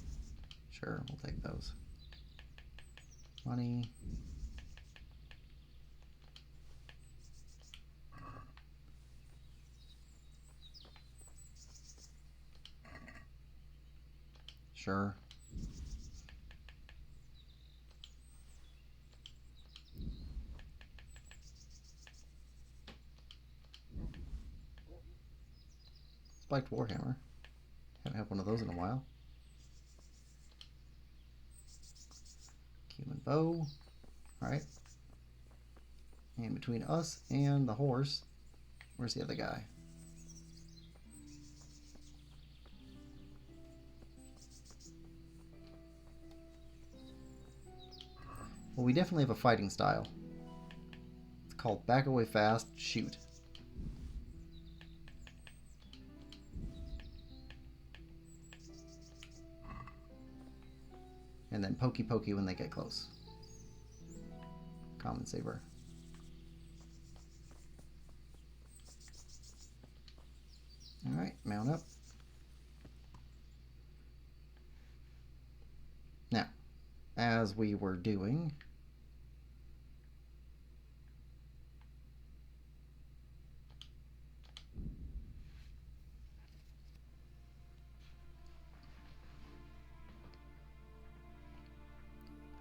Sure, we'll take those. Money. Sure. Spiked Warhammer. Haven't had one of those in a while. Human bow. Alright. And between us and the horse, where's the other guy? Well, we definitely have a fighting style. It's called back away fast, shoot. And then pokey pokey when they get close. Common saber. Alright, mount up. Now, as we were doing,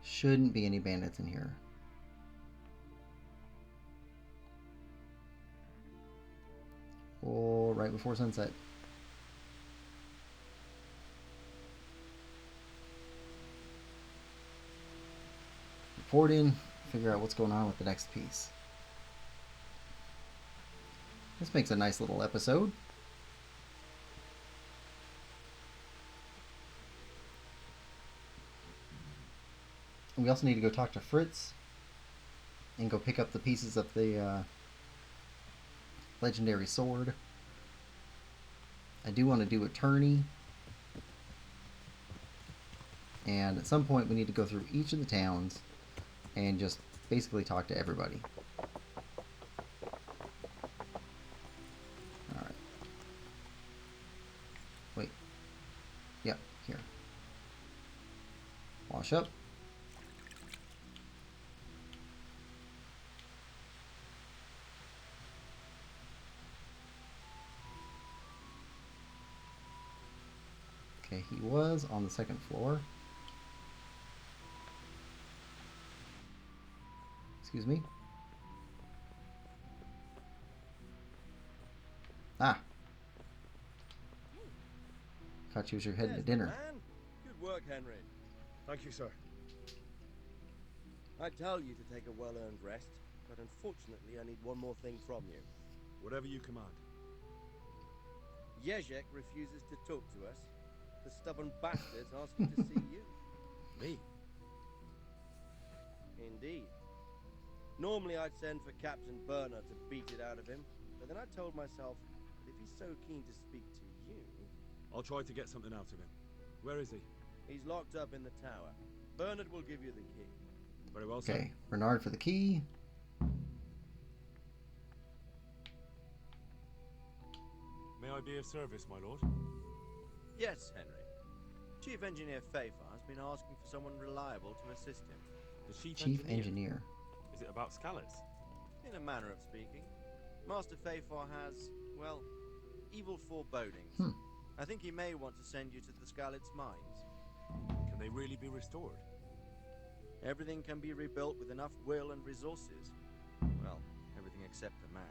shouldn't be any bandits in here. Or right before sunset. Report in, figure out what's going on with the next piece. This makes a nice little episode. We also need to go talk to Fritz and go pick up the pieces of the legendary sword. I do want to do a tourney, and at some point we need to go through each of the towns and just basically talk to everybody. Alright. Wait. Yep, here. Wash up. Okay, he was on the second floor. Excuse me. Ah. Thought you was your heading to dinner. Man. Good work, Henry. Thank you, sir. I tell you to take a well-earned rest, but unfortunately I need one more thing from you. Whatever you command. Jezek refuses to talk to us. The stubborn bastard's asking to see you. Me? Indeed. Normally I'd send for Captain Burner to beat it out of him, but then I told myself that if he's so keen to speak to you... I'll try to get something out of him. Where is he? He's locked up in the tower. Bernard will give you the key. Very well, sir. Okay, Bernard for the key. May I be of service, my lord? Yes, Henry. Chief Engineer Fafar has been asking for someone reliable to assist him. The Chief Engineer. Is it about Scalars? In a manner of speaking. Master Fafar has, well, evil forebodings. I think he may want to send you to the Scalit's mines. Can they really be restored? Everything can be rebuilt with enough will and resources. Well, everything except the man.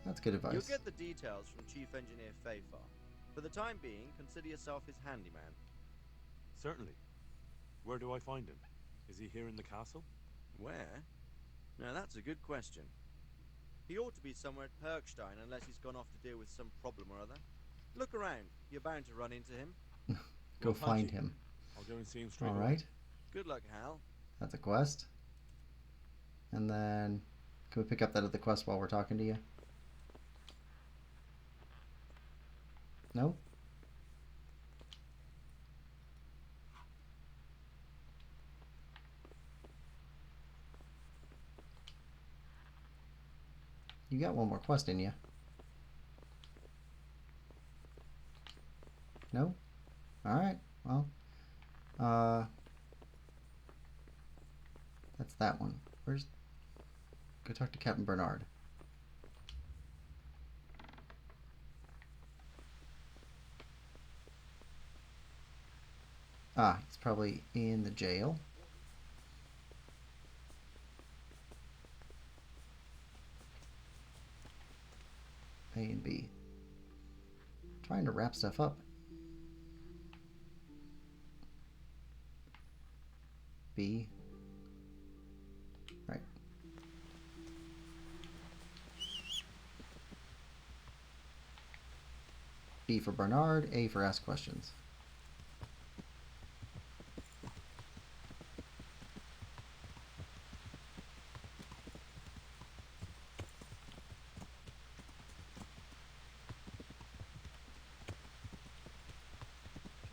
That's good advice. You'll get the details from Chief Engineer Fafar. For the time being, consider yourself his handyman. Certainly. Where do I find him? Is he here in the castle? Where? Now that's a good question. He ought to be somewhere at Perkstein unless he's gone off to deal with some problem or other. Look around. You're bound to run into him. Go find him. I'll go and see him straight away. Alright. Good luck, Hal. That's a quest. And then, can we pick up that other quest while we're talking to you? No? You got one more quest in you. No? Alright, well. That's that one. Where's... Go talk to Captain Bernard. Ah, he's probably in the jail. A and B. trying to wrap stuff up. B. Right. B for Bernard, A for ask questions.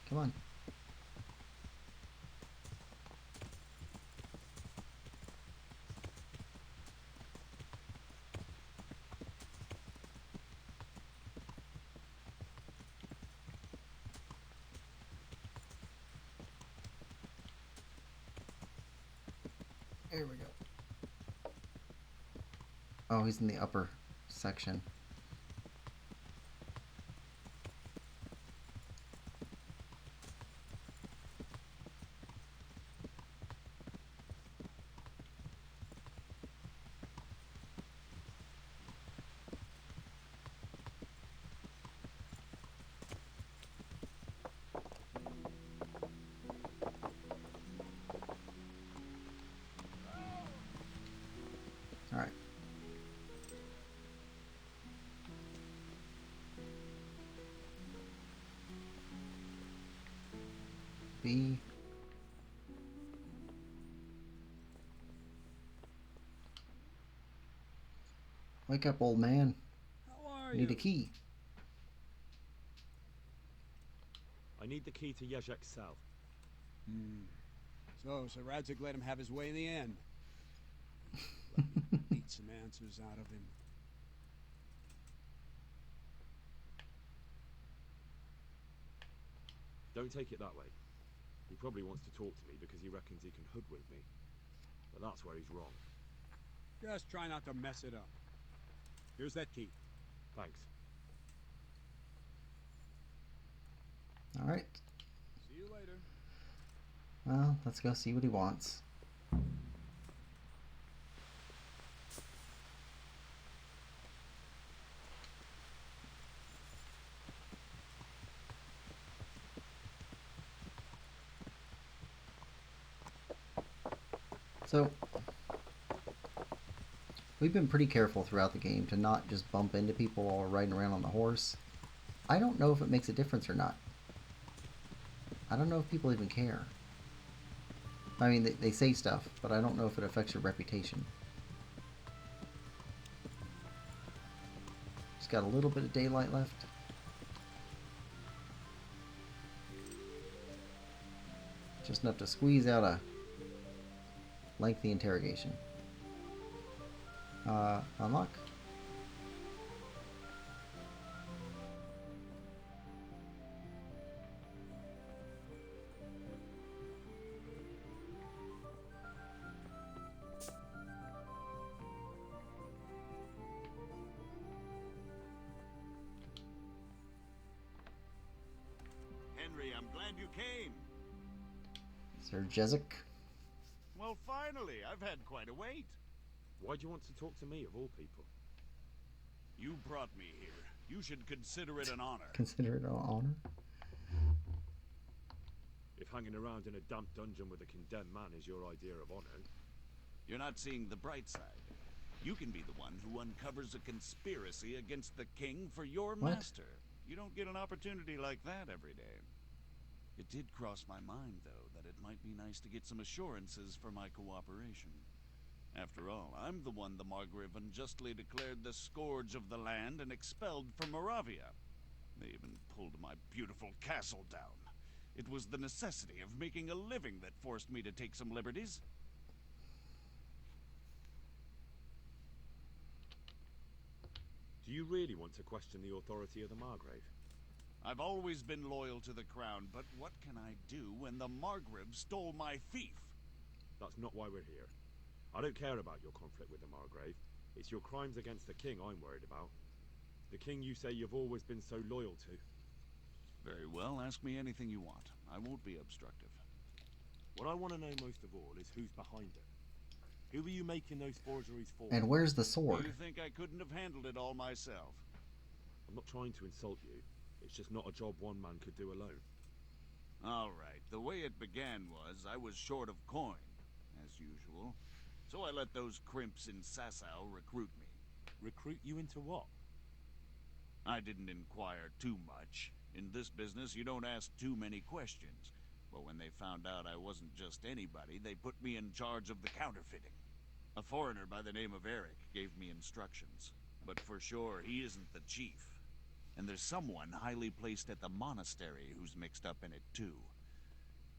Come on. There we go. Oh, he's in the upper section. All right. B. Wake up, old man. How are Need you? a key. I need the key to Yezhek's cell. So Radzig let him have his way in the end. Let me beat some answers out of him. Don't take it that way. He probably wants to talk to me because he reckons he can hoodwink me. But that's where he's wrong. Just try not to mess it up. Here's that key. Thanks. All right. See you later. Well, let's go see what he wants. So, we've been pretty careful throughout the game to not just bump into people while we're riding around on the horse. I don't know if it makes a difference or not. I don't know if people even care. I mean, they say stuff, but I don't know if it affects your reputation. Just got a little bit of daylight left. Just enough to squeeze out a lengthy interrogation. Unlock. Henry, I'm glad you came. Sir Jezik. Well, finally, I've had quite a wait. Why do you want to talk to me, of all people? You brought me here. You should consider it an honor. Consider it an honor? If hanging around in a damp dungeon with a condemned man is your idea of honor... You're not seeing the bright side. You can be the one who uncovers a conspiracy against the king for your master. You don't get an opportunity like that every day. It did cross my mind, though, that it might be nice to get some assurances for my cooperation. After all, I'm the one the Margrave unjustly declared the scourge of the land and expelled from Moravia. They even pulled my beautiful castle down. It was the necessity of making a living that forced me to take some liberties. Do you really want to question the authority of the Margrave? I've always been loyal to the crown, but what can I do when the Margrave stole my fief? That's not why we're here. I don't care about your conflict with the Margrave. It's your crimes against the king I'm worried about. The king you say you've always been so loyal to. Very well, ask me anything you want. I won't be obstructive. What I want to know most of all is who's behind it. Who are you making those forgeries for? And where's the sword? You think I couldn't have handled it all myself? I'm not trying to insult you. It's just not a job one man could do alone. All right, the way it began was I was short of coin, as usual. So I let those crimps in Sasau recruit me. Recruit you into what? I didn't inquire too much. In this business, you don't ask too many questions. But when they found out I wasn't just anybody, they put me in charge of the counterfeiting. A foreigner by the name of Eric gave me instructions. But for sure, he isn't the chief. And there's someone highly placed at the Monastery who's mixed up in it too.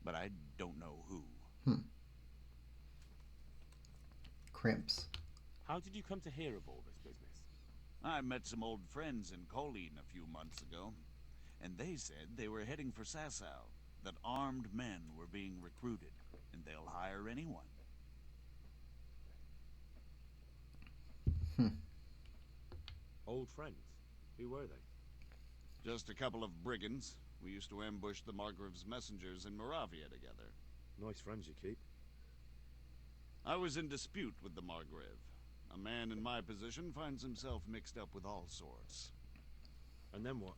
But I don't know who. Crimps. How did you come to hear of all this business? I met some old friends in Colleen a few months ago, and they said they were heading for Sasau, that armed men were being recruited, and they'll hire anyone. Old friends? Who were they? Just a couple of brigands. We used to ambush the Margrave's messengers in Moravia together. Nice friends you keep. I was in dispute with the Margrave. A man in my position finds himself mixed up with all sorts. And then what?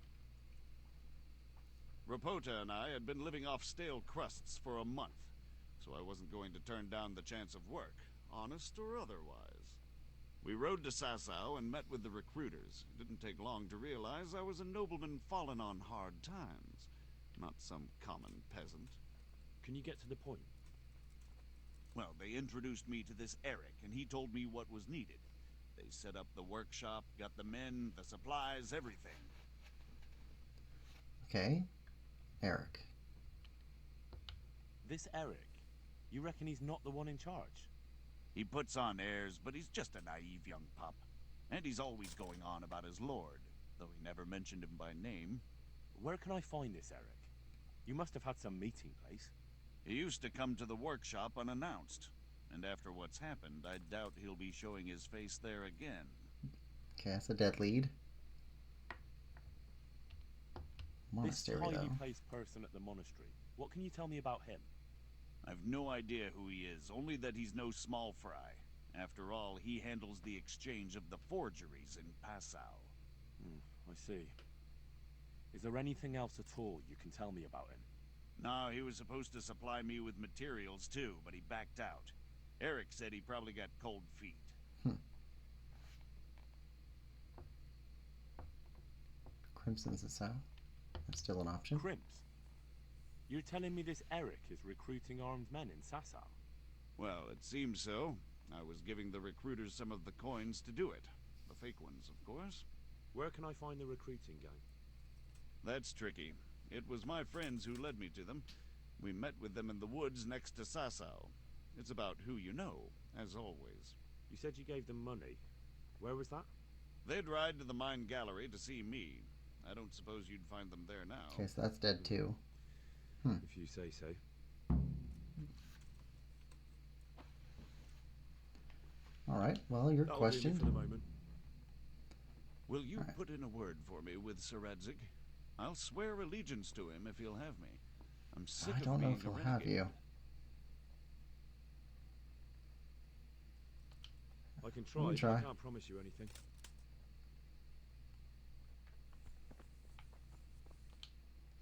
Rapota and I had been living off stale crusts for a month, so I wasn't going to turn down the chance of work, honest or otherwise. We rode to Sasau and met with the recruiters. It didn't take long to realize I was a nobleman fallen on hard times, not some common peasant. Can you get to the point? Well, they introduced me to this Eric, and he told me what was needed. They set up the workshop, got the men, the supplies, everything. Okay. Eric. This Eric, you reckon he's not the one in charge? He puts on airs, but he's just a naive young pup. And he's always going on about his lord, though he never mentioned him by name. Where can I find this Eric? You must have had some meeting place. He used to come to the workshop unannounced. And after what's happened, I doubt he'll be showing his face there again. Okay, that's a dead lead. Monastery, this highly though. placed person at the monastery. What can you tell me about him? I've no idea who he is, only that he's no small fry. After all, he handles the exchange of the forgeries in Passau. I see. Is there anything else at all you can tell me about him? No, he was supposed to supply me with materials too, but he backed out. Eric said he probably got cold feet. Crimson's the south. That's still an option. Crimps? You're telling me this Eric is recruiting armed men in Sasau? Well, it seems so. I was giving the recruiters some of the coins to do it. The fake ones, of course. Where can I find the recruiting gang? That's tricky. It was my friends who led me to them. We met with them in the woods next to Sasau. It's about who you know, as always. You said you gave them money. Where was that? They'd ride to the mine gallery to see me. I don't suppose you'd find them there now. Okay, so that's dead too. If you say so. Alright, well, your question. For the moment. Will you put in a word for me with Sir Radzig? I'll swear allegiance to him if he'll have me. I'm sick I of don't know being if a he'll have renegade. you. I can try, You but try. I can't promise you anything.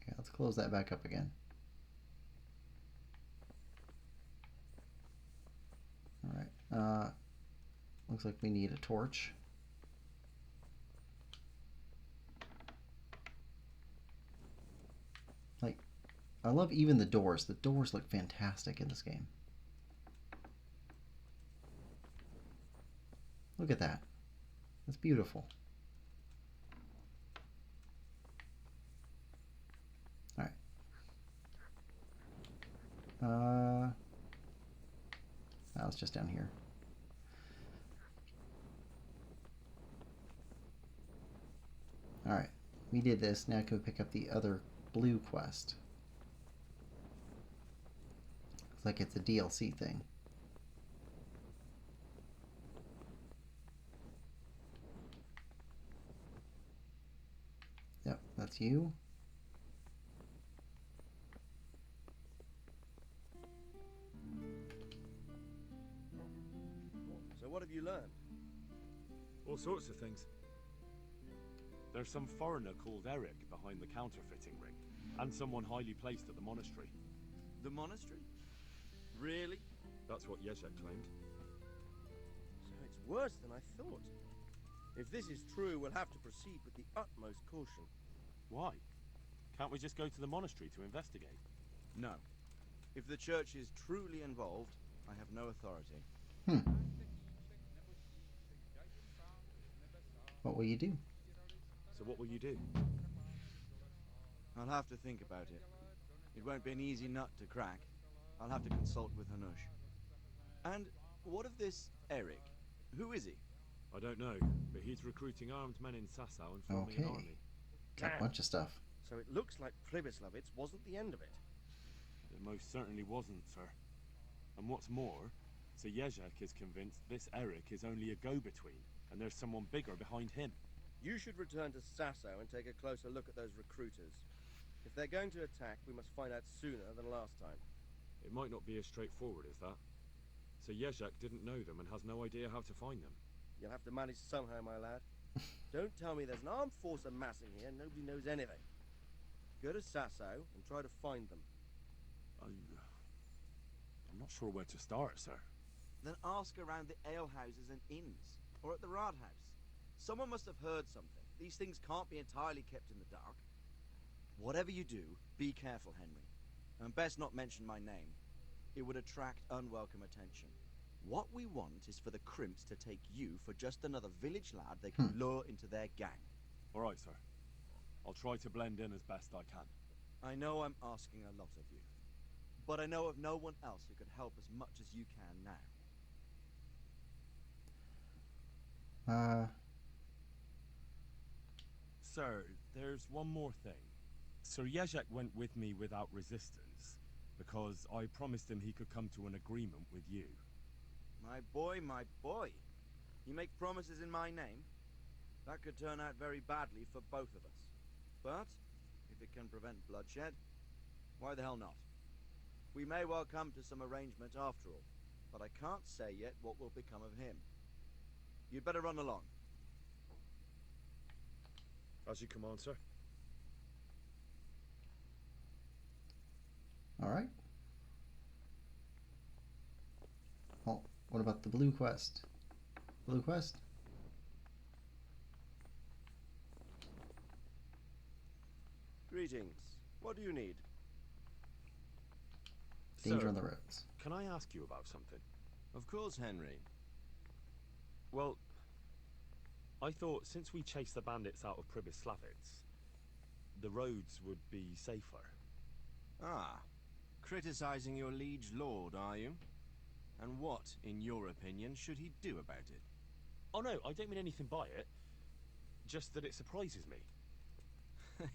Okay, let's close that back up again. Alright, looks like we need a torch. Like, I love even the doors. The doors look fantastic in this game. Look at that. That's beautiful. Alright. That was just down here. Alright. We did this. Now can we pick up the other blue quest? Looks like it's a DLC thing. Yep, that's you. So what have you learned? All sorts of things. There's some foreigner called Eric behind the counterfeiting ring, and someone highly placed at the monastery. The monastery? Really? That's what Yezhek claimed. So it's worse than I thought. If this is true, we'll have to proceed with the utmost caution. Why? Can't we just go to the monastery to investigate? No. If the church is truly involved, I have no authority. What will you do? So what will you do? I'll have to think about it. It won't be an easy nut to crack. I'll have to consult with Hanush. And what of this Eric? Who is he? I don't know, but he's recruiting armed men in Sasau and forming an army. Got a bunch of stuff. So it looks like Pribyslavitz wasn't the end of it. It most certainly wasn't, sir. And what's more, Sir Yezhek is convinced this Eric is only a go-between, and there's someone bigger behind him. You should return to Sasau and take a closer look at those recruiters. If they're going to attack, we must find out sooner than last time. It might not be as straightforward as that. Sir Yezhek didn't know them and has no idea how to find them. You'll have to manage somehow, my lad. Don't tell me there's an armed force amassing here and nobody knows anything. Go to Sasau and try to find them. I'm not sure where to start, sir. Then ask around the alehouses and inns, or at the Rathaus. Someone must have heard something. These things can't be entirely kept in the dark. Whatever you do, be careful, Henry. And best not mention my name. It would attract unwelcome attention. What we want is for the Crimps to take you for just another village lad they can lure into their gang. All right, sir. I'll try to blend in as best I can. I know I'm asking a lot of you, but I know of no one else who could help as much as you can now. Sir, there's one more thing. Sir Yezhek went with me without resistance, because I promised him he could come to an agreement with you. My boy, my boy. You make promises in my name? That could turn out very badly for both of us. But, if it can prevent bloodshed, why the hell not? We may well come to some arrangement after all, but I can't say yet what will become of him. You'd better run along. As you command, sir. Alright. Well, what about the blue quest? Blue quest? Greetings. What do you need? Danger Sir, on the roads. Can I ask you about something? Of course, Henry. Well, I thought since we chased the bandits out of Pribyslavitz, the roads would be safer. Ah, criticizing your liege lord, are you? And what, in your opinion, should he do about it? Oh no, I don't mean anything by it. Just that it surprises me.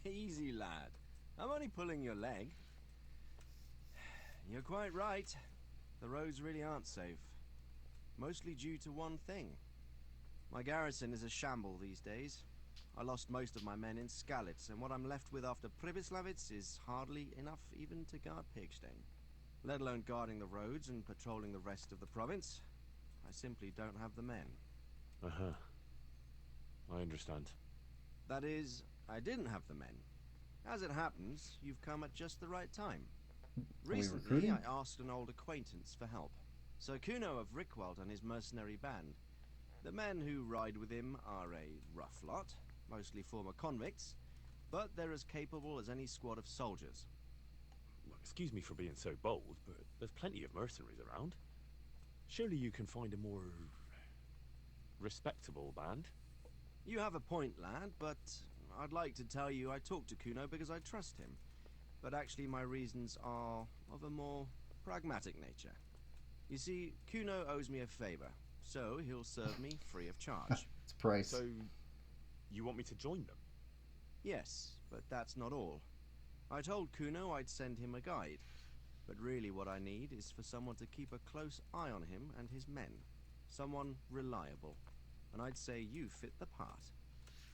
Easy, lad. I'm only pulling your leg. You're quite right. The roads really aren't safe. Mostly due to one thing. My garrison is a shamble these days. I lost most of my men in Skalitz, and what I'm left with after Pribyslavitz is hardly enough even to guard Pigstein. Let alone guarding the roads and patrolling the rest of the province. I simply don't have the men. Uh-huh. I understand. That is, I didn't have the men. As it happens, you've come at just the right time. Recently, I asked an old acquaintance for help. Sir Kuno of Rickwald and his mercenary band. The men who ride with him are a rough lot, mostly former convicts, but they're as capable as any squad of soldiers. Well, excuse me for being so bold, but there's plenty of mercenaries around. Surely you can find a more respectable band? You have a point, lad, but I'd like to tell you I talked to Kuno because I trust him. But actually my reasons are of a more pragmatic nature. You see, Kuno owes me a favor, so he'll serve me free of charge. It's a price. So, you want me to join them? Yes, but that's not all. I told Kuno I'd send him a guide, but really what I need is for someone to keep a close eye on him and his men. Someone reliable. And I'd say you fit the part.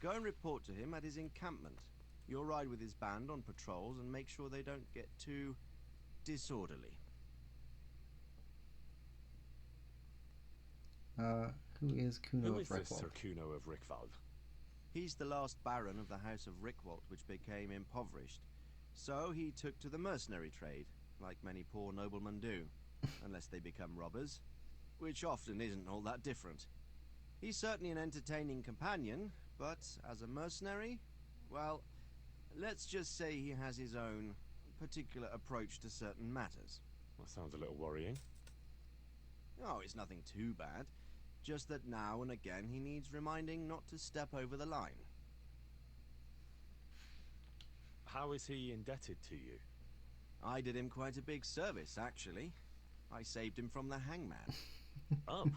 Go and report to him at his encampment. You'll ride with his band on patrols and make sure they don't get too disorderly. Who is Kuno Who of is this Rickwald? Sir Kuno of Rickwald? He's the last baron of the House of Rickwalt, which became impoverished. So he took to the mercenary trade, like many poor noblemen do, unless they become robbers, which often isn't all that different. He's certainly an entertaining companion, but as a mercenary, well, let's just say he has his own particular approach to certain matters. That sounds a little worrying. Oh, it's nothing too bad. Just that now and again he needs reminding not to step over the line. How is he indebted to you? I did him quite a big service, actually. I saved him from the hangman. Oh,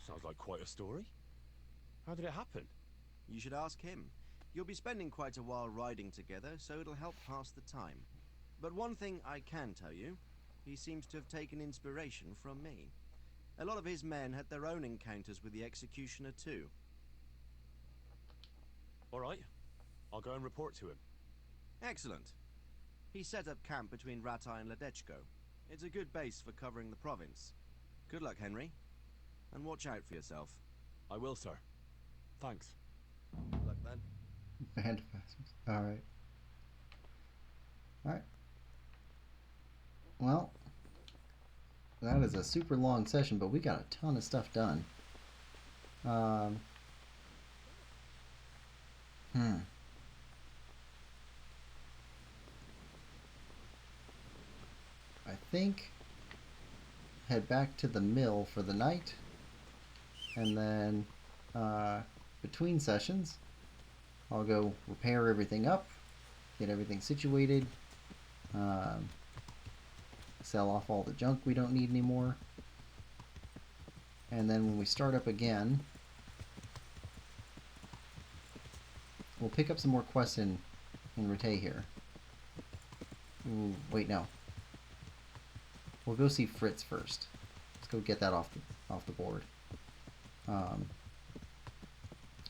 sounds like quite a story. How did it happen? You should ask him. You'll be spending quite a while riding together, so it'll help pass the time. But one thing I can tell you, he seems to have taken inspiration from me. A lot of his men had their own encounters with the Executioner too. All right, I'll go and report to him. Excellent. He set up camp between Ratai and Ledechko. It's a good base for covering the province. Good luck, Henry. And watch out for yourself. I will, sir. Thanks. Good luck then. Band of bastards. Alright. Alright. Well, that is a super long session, but we got a ton of stuff done. I think head back to the mill for the night, and then between sessions I'll go repair everything up, get everything situated, sell off all the junk we don't need anymore, and then when we start up again we'll pick up some more quests in Rattay here. Ooh, wait, no. We'll go see Fritz first. Let's go get that off the board. And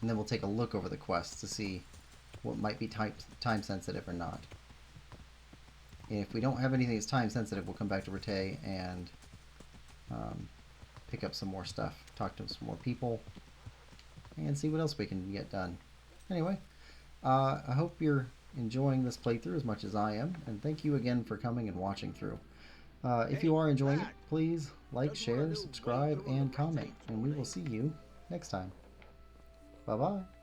then we'll take a look over the quests to see what might be time sensitive or not. And if we don't have anything that's time sensitive, we'll come back to Rattay and pick up some more stuff, talk to some more people, and see what else we can get done. Anyway, I hope you're enjoying this playthrough as much as I am, and thank you again for coming and watching through. If you are enjoying it, please like, share, subscribe, and comment, and we will see you next time. Bye-bye.